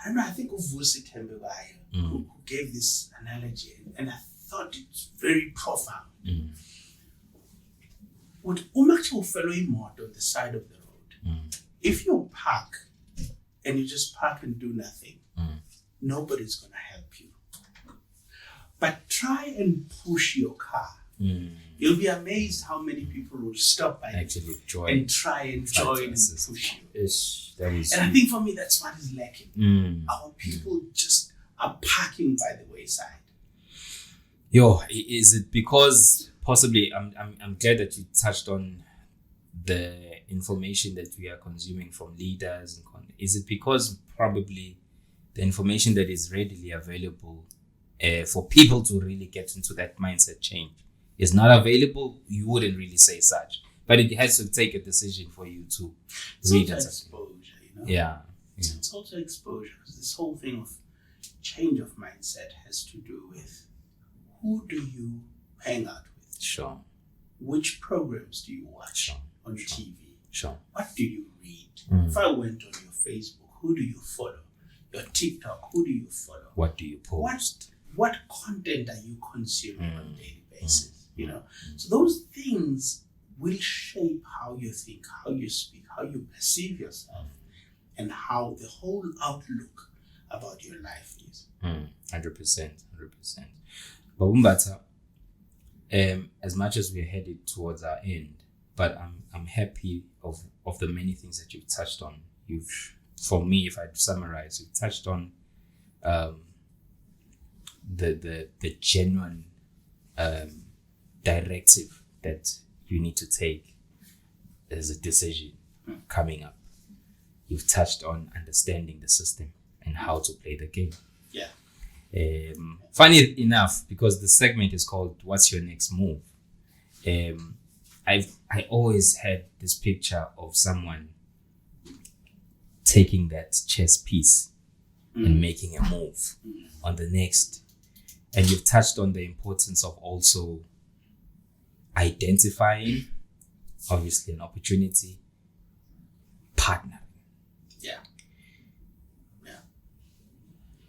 A: don't know. I think Uvusi Tembebayo who gave this analogy, and I thought it's very profound. Would umakthi follow imoto on the side of the road? If you park and you just park and do nothing, nobody's gonna help you. But try and push your car You'll be amazed how many people will stop by
B: actually join
A: and try and join and push you. And I think for me, that's what is lacking. Our people just are parking by the wayside.
B: Is it because possibly? I'm glad that you touched on the information that we are consuming from leaders. Is it because probably the information that is readily available for people to really get into that mindset change is not available? You wouldn't really say such, but it has to take a decision for you to read it.
A: Exposure,
B: Yeah.
A: It's also exposure. This whole thing of change of mindset has to do with who do you hang out with?
B: Sure.
A: Which programs do you watch on TV?
B: Sure.
A: What do you read? If I went on your Facebook, who do you follow? Your TikTok, who do you follow?
B: What do you post?
A: What content are you consuming on a daily basis? So those things will shape how you think, how you speak, how you perceive yourself, and how the whole outlook about your life is.
B: 100%. But Mbatha, as much as we're headed towards our end, but I'm happy of the many things that you've touched on. For me, if I summarize, you've touched on the genuine directive that you need to take as a decision coming up. You've touched on understanding the system and how to play the game.
A: Yeah.
B: Funny enough, because the segment is called "What's Your Next Move?" I always had this picture of someone taking that chess piece and making a move on the next. And you've touched on the importance of also identifying, obviously, an opportunity, partnering.
A: Yeah.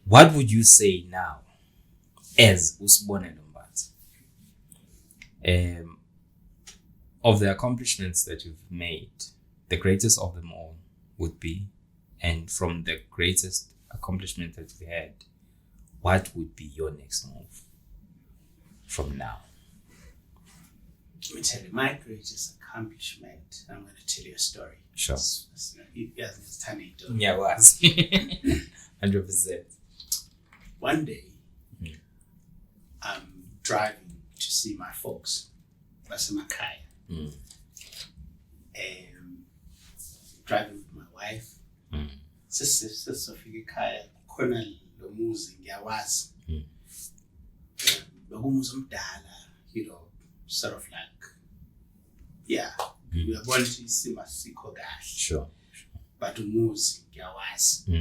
B: What would you say now, as Sbonelo, of the accomplishments that you've made, the greatest of them all would be, and from the greatest accomplishment that you've had, what would be your next move from now?
A: Let me tell you, my greatest accomplishment, I'm going to tell you a story.
B: Sure.
A: It's tiny.
B: Yeah, was 100%.
A: One day, I'm driving to see my folks, Basemakhaya. Driving with my wife. Sesofika ekhaya khona lo muzi ngiyawazi. Bekumuzi omdala, sort of like, uyabona ukuthi isimo asikho kahle.
B: Sure.
A: But umuzi ngiyawazi.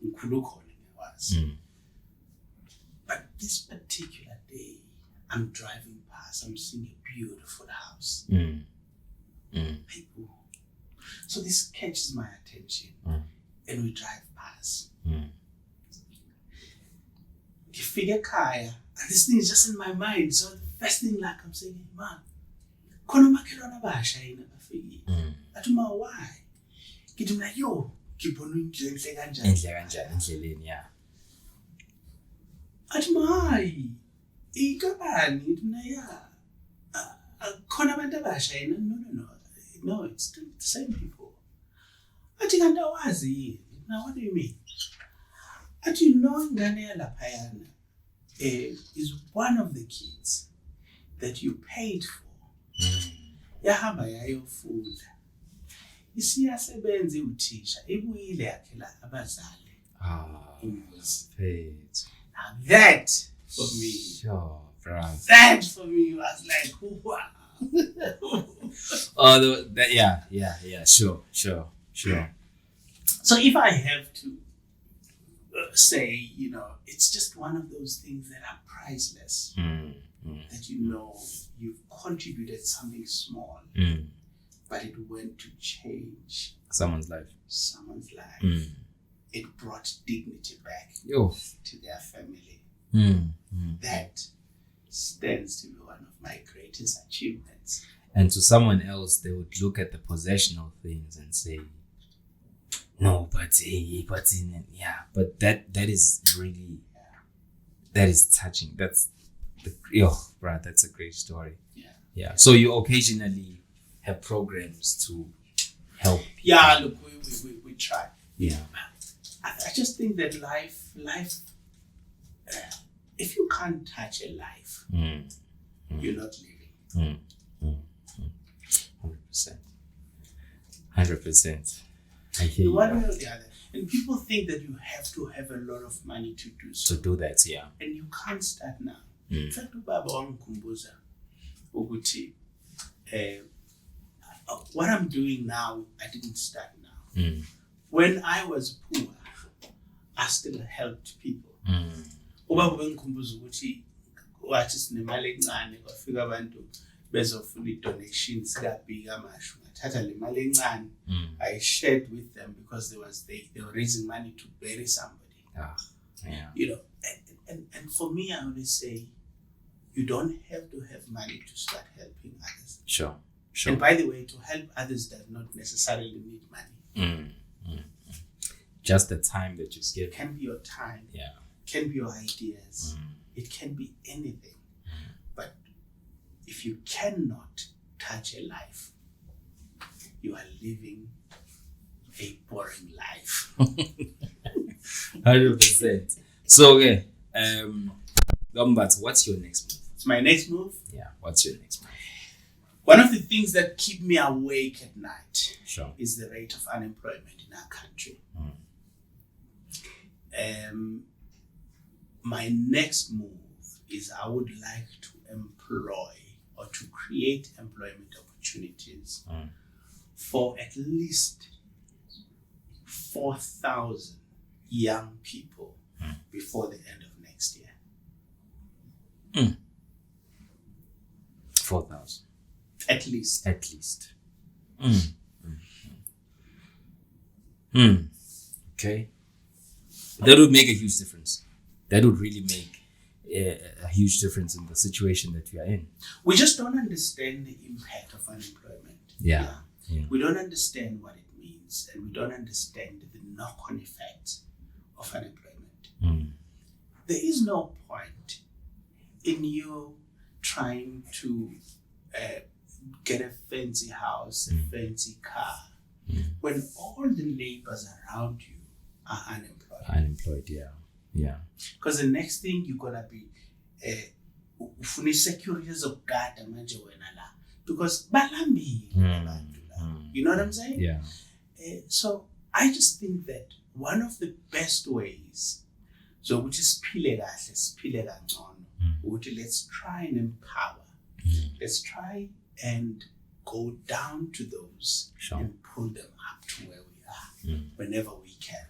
A: Mkhulu khona ngiyawazi. But this particular day, I'm driving past, I'm seeing a beautiful house. People. So this catches my attention, and we drive past. Ngifika ekhaya, and this thing is just in my mind. So the first thing like I'm saying, man, khona makhelwana abasha yini abafikile. Athi ma why? Ngithi mina ngibona indlu enhle kanjani.
B: Endleleni, yeah.
A: Athi ma hayi, ikabani? Ngithi mina khona abantu abasha yini. No, it's still the same people. Athi kanti awazi yini? Now what do you mean? Athi ingane yalaphayana is one of the kids that you paid for. Yahamba yayofunda. Isiyasebenza uthisha ibuyile yakhela abazali.
B: Faith.
A: Now that for me.
B: Sure, bro.
A: That for me was like, wow. Sure. So if I have to say, it's just one of those things that are priceless. That you've contributed something small, but it went to change
B: someone's life.
A: It brought dignity back to their family. That stands to be one of my greatest achievements.
B: And to someone else, they would look at the possessional things and say, no, but that is really, that is touching. Brad, that's a great story.
A: Yeah.
B: Yeah. So you occasionally have programs to help people.
A: Yeah, look, we try.
B: Yeah.
A: I just think that life, if you can't touch a life, you're not living.
B: 100%. I hear you.
A: One way or the other. And people think that you have to have a lot of money to do so.
B: To do that, yeah.
A: And you can't start now. In fact, ubaba wangikhumbuza ukuthi what I'm doing now, I didn't start now. When I was poor, I still helped people. Ubaba wangikhumbuza ukuthi wathi sinemali encane kwafika abantu bezofuna donations kabika kwaMashu. Ngathatha le mali encane, I shared with them because they were raising money to bury somebody.
B: Yeah.
A: You know, and for me, I always say, you don't have to have money to start helping others.
B: Sure.
A: And by the way, to help others does not necessarily need money.
B: Just the time that you give.
A: It can be your time.
B: Yeah.
A: It can be your ideas. It can be anything. But if you cannot touch a life, you are living a boring life.
B: 100%. So, okay. Mbatha, what's your next move?
A: It's my next move.
B: Yeah, what's your next move?
A: One of the things that keep me awake at night is the rate of unemployment in our country. My next move is I would like to employ or to create employment opportunities for at least 4,000 young people before the end of next year.
B: 4,000.
A: At least.
B: Okay. That would make a huge difference. That would really make a huge difference in the situation that we are in.
A: We just don't understand the impact of unemployment.
B: Yeah.
A: We don't understand what it means, and we don't understand the knock-on effects of unemployment. There is no point in you trying to get a fancy house, a fancy car, when all the neighbors around you are unemployed.
B: Yeah.
A: Because the next thing you're gonna be ufuna security zokugada manje wena la, because balambile abantu la. You know what I'm saying?
B: Yeah.
A: So I just think that one of the best ways, so which is siphile kahle, siphile kangcono, ukuthi let's try and empower. Let's try and go down to those and pull them up to where we are whenever we can.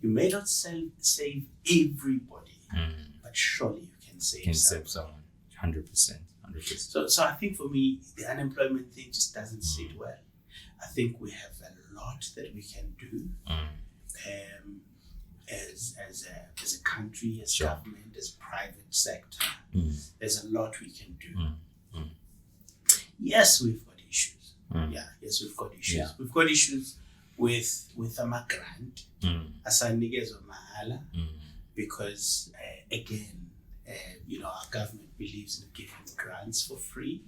A: You may not save everybody, but surely you can save someone.
B: 100%.
A: So I think for me, the unemployment thing just doesn't sit well. I think we have a lot that we can do as a country, as government, as private sector. There's a lot we can do. Yes, we've got issues. Yes, we've got issues.
B: Yeah.
A: We've got issues with grant, asanikezwa mahala, because again, our government believes in giving grants for free,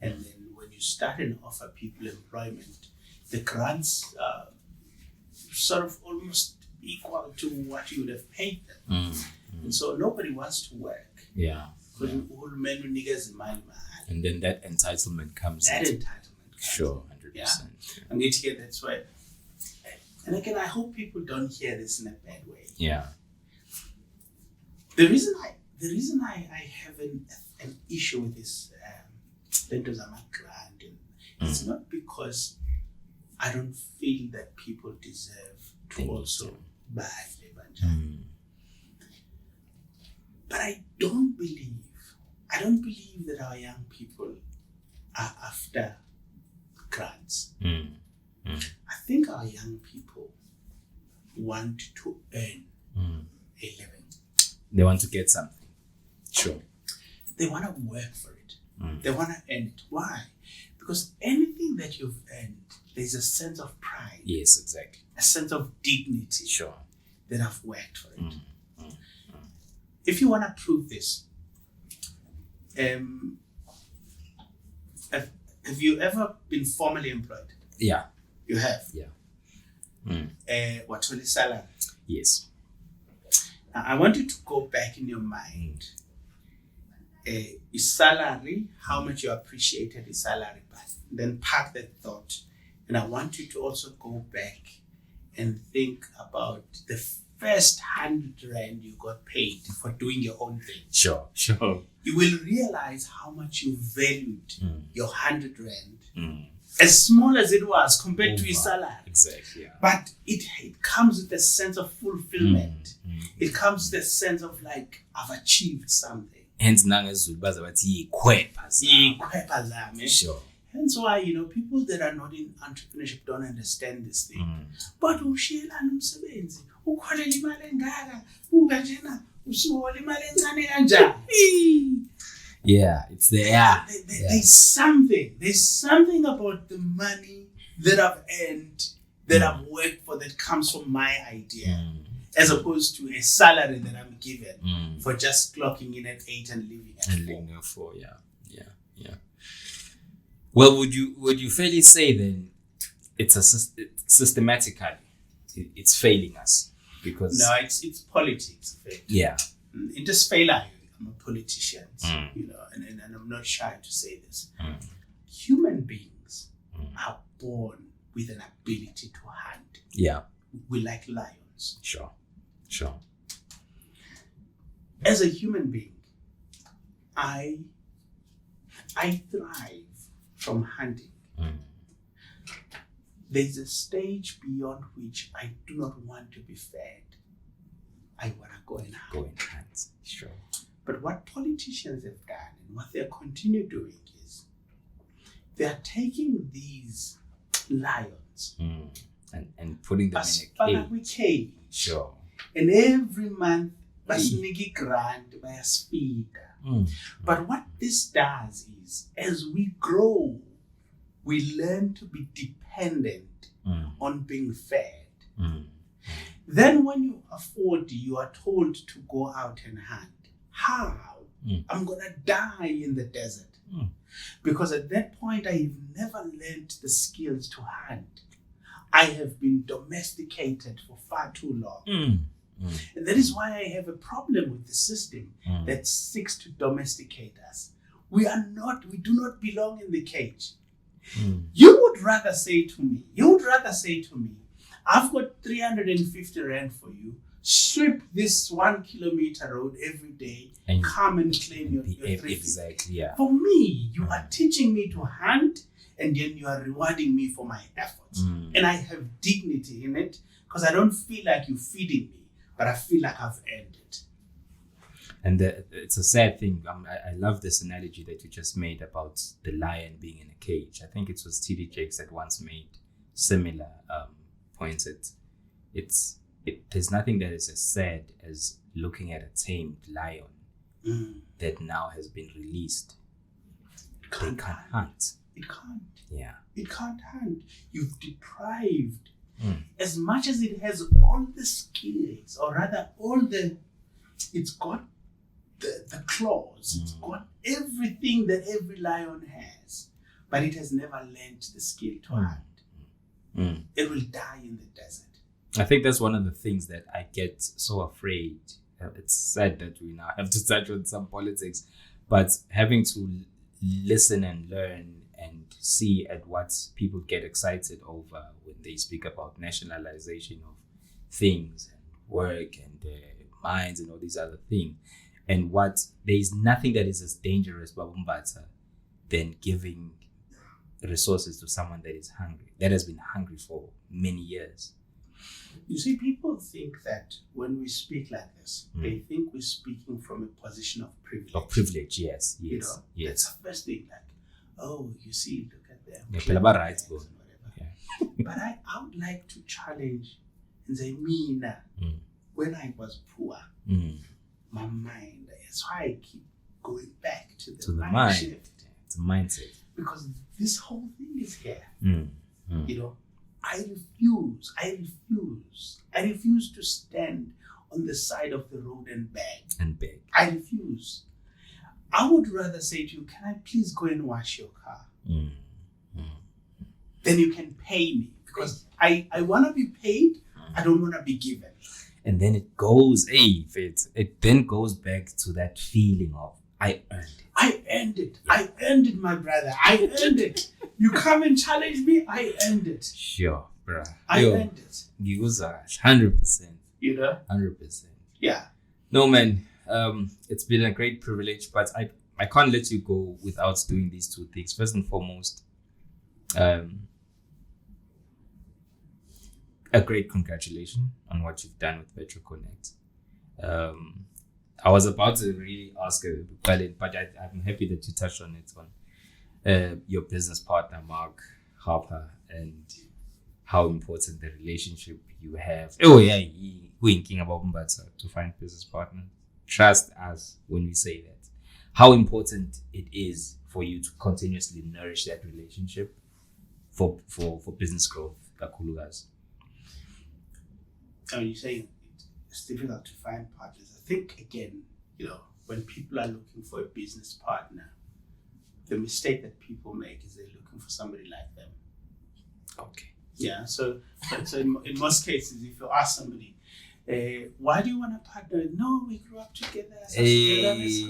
A: and then when you start and offer people employment, the grants are sort of almost equal to what you would have paid them, and so nobody wants to work. Because uhulumeni unikeza imali mahala.
B: And then that entitlement comes. Sure, 100%.
A: And that's why. And again, I hope people don't hear this in a bad way.
B: Yeah.
A: The reason I have an issue with this grant, it's not because I don't feel that people deserve to also buy the but I don't believe that our young people are after grants. I think our young people want to earn a living.
B: They want to get something. Sure.
A: They want to work for it. They want to earn it. Why? Because anything that you've earned, there's a sense of pride.
B: Yes, exactly.
A: A sense of dignity.
B: Sure.
A: That I've worked for it. If you want to prove this, Have you ever been formally employed?
B: Yeah.
A: You have?
B: Yeah.
A: What's your salary?
B: Yes.
A: Now, I want you to go back in your mind. Is salary, how much you appreciated the salary, but then park that thought. And I want you to also go back and think about the first 100 Rand you got paid for doing your own thing.
B: Sure.
A: You will realize how much you valued your 100 Rand, as small as it was compared to your salary.
B: Exactly. Yeah.
A: But it comes with a sense of fulfillment. It comes with a sense of like, I've achieved something.
B: Hence, nangezulu baza bathi yikhwepha zami. Sure.
A: Hence why, people that are not in entrepreneurship don't understand this thing. But ushiyelana umsebenzi, ukholela imali engaka, uka njena, usuhola imali encane kanjani.
B: Yeah, it's there.
A: There's something about the money that I've earned, that I've worked for, that comes from my idea, as opposed to a salary that I'm given for just clocking in at 8 and leaving at 4.
B: Yeah. Well, would you fairly say then it's systematically it's failing us? Because
A: no, it's politics.
B: Yeah.
A: It just failure. I'm a politician, and I'm not shy to say this. Human beings are born with an ability to hunt.
B: Yeah.
A: We like lions.
B: Sure.
A: As a human being, I thrive from hunting. There's a stage beyond which I do not want to be fed. I want to go and hunt.
B: Sure.
A: But what politicians have done and what they continue doing is they are taking these lions
B: and putting them in a cage. Sure.
A: And every month, basiniki grant, speed. But what this does is, as we grow, we learn to be dependent on being fed. Then when you are told to go out and hunt. How? I'm going to die in the desert. Because at that point, I've never learned the skills to hunt. I have been domesticated for far too long. And that is why I have a problem with the system that seeks to domesticate us. We do not belong in the cage. You would rather say to me, I've got 350 Rand for you. Sweep this 1 kilometer road every day and come and claim your 350.
B: Exactly, yeah.
A: For me, you are teaching me to hunt, and then you are rewarding me for my efforts. And I have dignity in it because I don't feel like you're feeding me, but I feel like I've earned it.
B: And it's a sad thing. I love this analogy that you just made about the lion being in a cage. I think it was T.D. Jakes that once made similar points. There's nothing that is as sad as looking at a tamed lion that now has been released. It can't hunt.
A: It can't.
B: Yeah.
A: It can't hunt. You've deprived. As much as it has all the skills, or rather it's got the claws, it's got everything that every lion has, but it has never learned the skill to hunt. It will die in the desert.
B: I think that's one of the things that I get so afraid. It's sad that we now have to touch on some politics, but having to listen and learn and see at what people get excited over when they speak about nationalization of things and work and mines and all these other things. And there is nothing that is as dangerous, Mbatha, than giving resources to someone that is hungry, that has been hungry for many years.
A: You see, people think that when we speak like this, they think we're speaking from a position of privilege.
B: Of privilege, yes.
A: That's the first thing. Like, oh, you see, look at them. But I would like to challenge and say, when I was poor, my mind, that's why I keep going back to the mind shift.
B: It's a mindset.
A: Because this whole thing is here. I refuse to stand on the side of the road and beg. I refuse. I would rather say to you, can I please go and wash your car? Then you can pay me, because I want to be paid. I don't want to be given.
B: And then it goes, it then goes back to that feeling of, I earned it.
A: I earned it. I earned it, my brother. I earned it. You come and challenge me, I earned it.
B: Sure, bruh.
A: I earned it.
B: You was 100%.
A: You know?
B: 100%.
A: Yeah.
B: No, man. It's been a great privilege, but I can't let you go without doing these two things. First and foremost, a great congratulations on what you've done with Petro Connect. I was about to really ask but I'm happy that you touched on it, on your business partner, Mark Harper, and how important the relationship you have. Oh yeah, winking about Mbatha to find business partner. Trust us when we say that. How important it is for you to continuously nourish that relationship for business growth, Kakulugas.
A: You say it's difficult to find partners. I think, again, when people are looking for a business partner, the mistake that people make is they're looking for somebody like them.
B: Okay.
A: Yeah. So in most cases, if you ask somebody, why do you want a partner? No, we grew up together.
B: I
A: think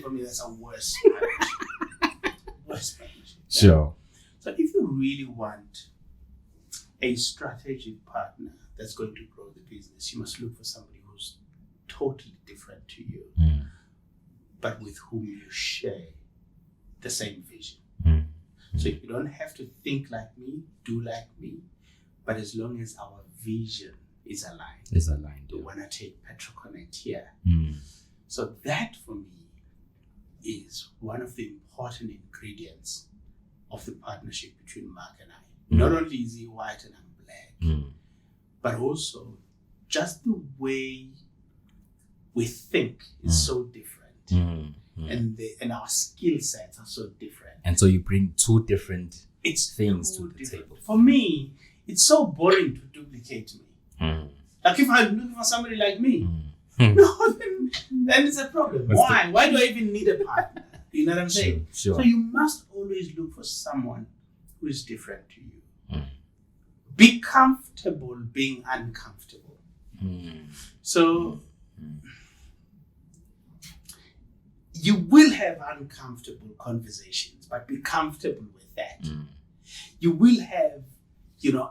A: for me that's a worse partnership.
B: Sure.
A: So if you really want a strategic partner that's going to grow the business, you must look for somebody who's totally different to you, but with whom you share the same vision. So you don't have to think like me, do like me, but as long as our vision is aligned. We want to take Petro Connect here. So that for me is one of the important ingredients of the partnership between Mark and I. Not only is he white and I'm black, but also just the way we think is so different. And our skill sets are so different.
B: And so you bring two different things to the table.
A: For me, it's so boring to duplicate me. Like if I'm looking for somebody like me, no, then it's a problem. Why? Why do I even need a partner? You know what I'm saying?
B: Sure.
A: So you must always look for someone who is different to you. Be comfortable being uncomfortable. So you will have uncomfortable conversations, but be comfortable with that. You will have,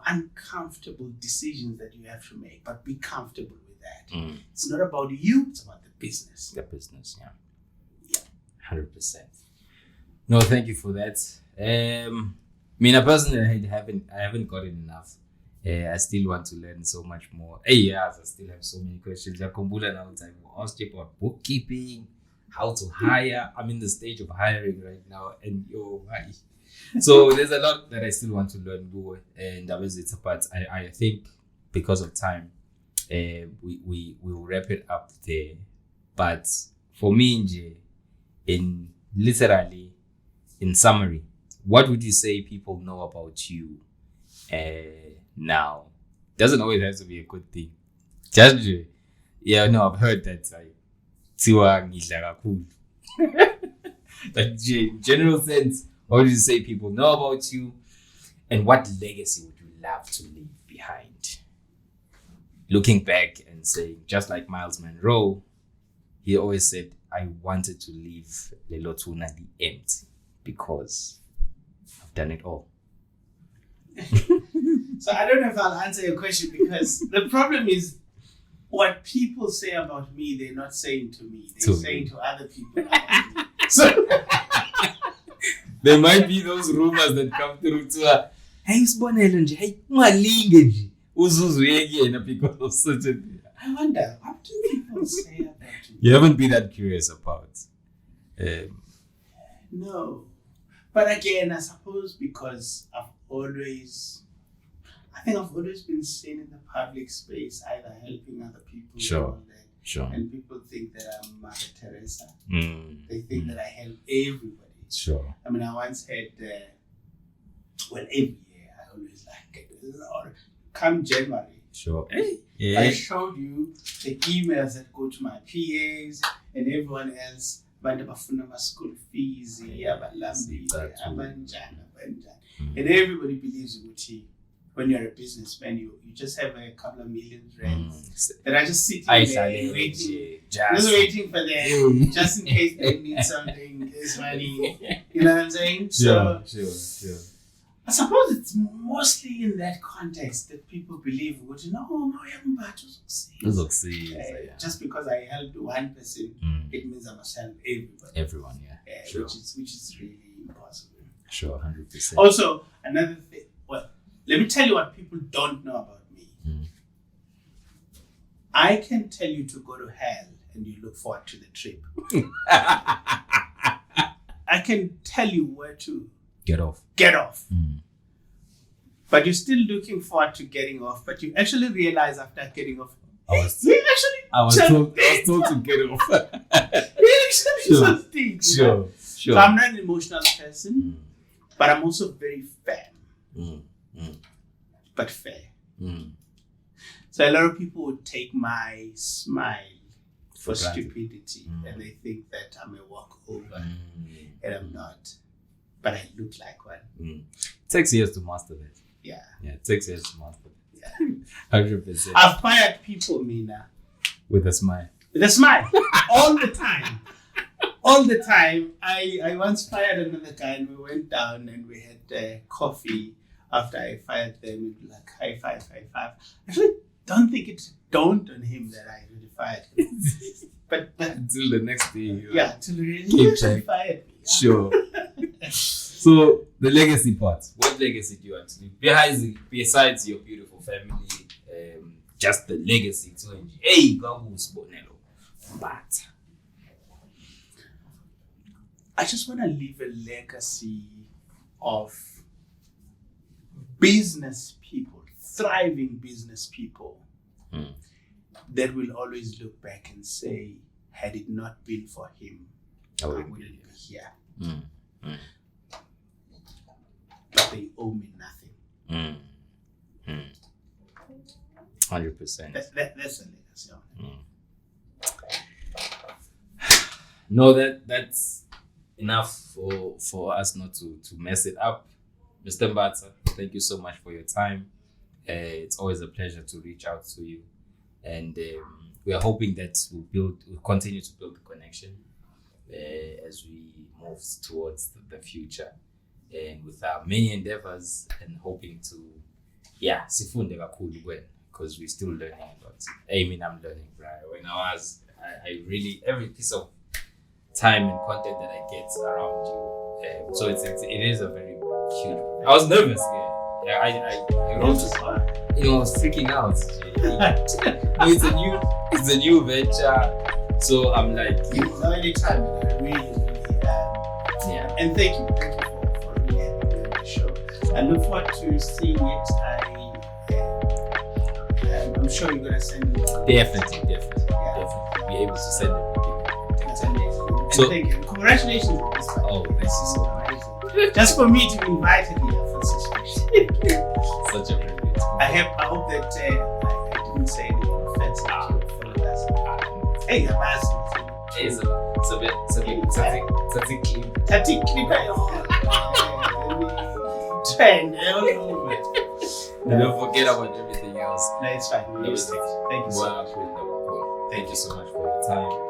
A: uncomfortable decisions that you have to make, but be comfortable with that. It's not about you, it's about the business.
B: The business, yeah. 100%. No, thank you for that. I personally I haven't gotten enough. I still want to learn so much more. I still have so many questions. I asked you about bookkeeping, how to hire. I'm in the stage of hiring right now, and so there's a lot that I still want to learn more. And but I think because of time, we will wrap it up there. But for me, in summary, what would you say people know about you now? Doesn't always have to be a good thing. Just I've heard that like general sense, what would you say people know about you, and what legacy would you love to leave behind? Looking back and saying, just like Miles Monroe, he always said, I wanted to leave Lelotuna empty because I've done it all.
A: So I don't know if I'll answer your question, because the problem is what people say about me, they're not saying to me. They're saying to other people about me. So
B: there might be those rumors that come through to hey, Sbonelo nje, hey, ungalinge nje. Uzuzuyekena because of certain.
A: I wonder, what do people say about me?
B: You haven't been that curious about.
A: No. But again, I suppose because I've always been seen in the public space, either helping other people or that.
B: Sure.
A: And people think that I'm Mother Teresa. They think that I help everybody.
B: Sure.
A: I mean, I once had, every year I always come January,
B: Sure.
A: I showed you the emails that go to my PAs and everyone else. Bafuna school fees, and everybody believes when you're a businessman, you just have a couple of million rands that are just sitting there waiting for them, just in case they need something, this money. You know what I'm saying?
B: Sure.
A: I suppose it's mostly in that context that people believe, Mbatha just because I helped one person, it means I must help everybody.
B: Everyone, sure.
A: Which is really impossible.
B: Sure, 100%.
A: Also, another thing, let me tell you what people don't know about me. I can tell you to go to hell and you look forward to the trip. I can tell you where to
B: get off.
A: But you're still looking forward to getting off, but you actually realize after getting off,
B: I was told to get off.
A: Sure. So I'm not an emotional person, but I'm also very firm. But fair. So a lot of people would take my smile for stupidity and they think that I'm a walkover and I'm not. But I look like one.
B: It takes years to master that.
A: Yeah,
B: it takes years to master that.
A: Yeah.
B: 100%.
A: I've fired people, Mina.
B: With a smile.
A: All the time. All the time. I once fired another guy and we went down and we had coffee after I fired them. We'd be like, high five. I actually don't think it dawned on him that I really fired him. but
B: until the next day.
A: Until he really fired me. Yeah.
B: Sure. So the legacy part. What legacy do you want to leave? Besides your beautiful family, just the legacy to go Sbonelo. But
A: I just want to leave a legacy of business people, thriving business people that will always look back and say, had it not been for him, I wouldn't be here. But they owe me nothing.
B: 100%.
A: That's a legacy.
B: No, that's enough for us not to mess it up. Mr. Mbatha, thank you so much for your time. It's always a pleasure to reach out to you. And we are hoping that we'll continue to build the connection as we move towards the future. And with our many endeavors and hoping to, sifunde kakhulu kwena, because we're still learning a lot. I'm learning, right? When I really, every piece of time and content that I get around you. So it is a very cute. I was nervous. I wrote this one. I was freaking out. It's a new venture. So I'm like,
A: anytime, really. And thank you for really having me on the show. I look forward to seeing it. I'm sure you're gonna send me.
B: Definitely. Be able to send it.
A: That's amazing.
B: So,
A: thank you. Congratulations on this one.
B: Oh, thank you so much.
A: Just for me to be invited here for this
B: such a privilege.
A: I hope that I didn't say anything offensive to your followers. Hey,
B: it's a bit
A: Tatic clip. Trend.
B: Don't forget about everything else.
A: No, it's fine. Thank you so much.
B: Thank you so much for your time.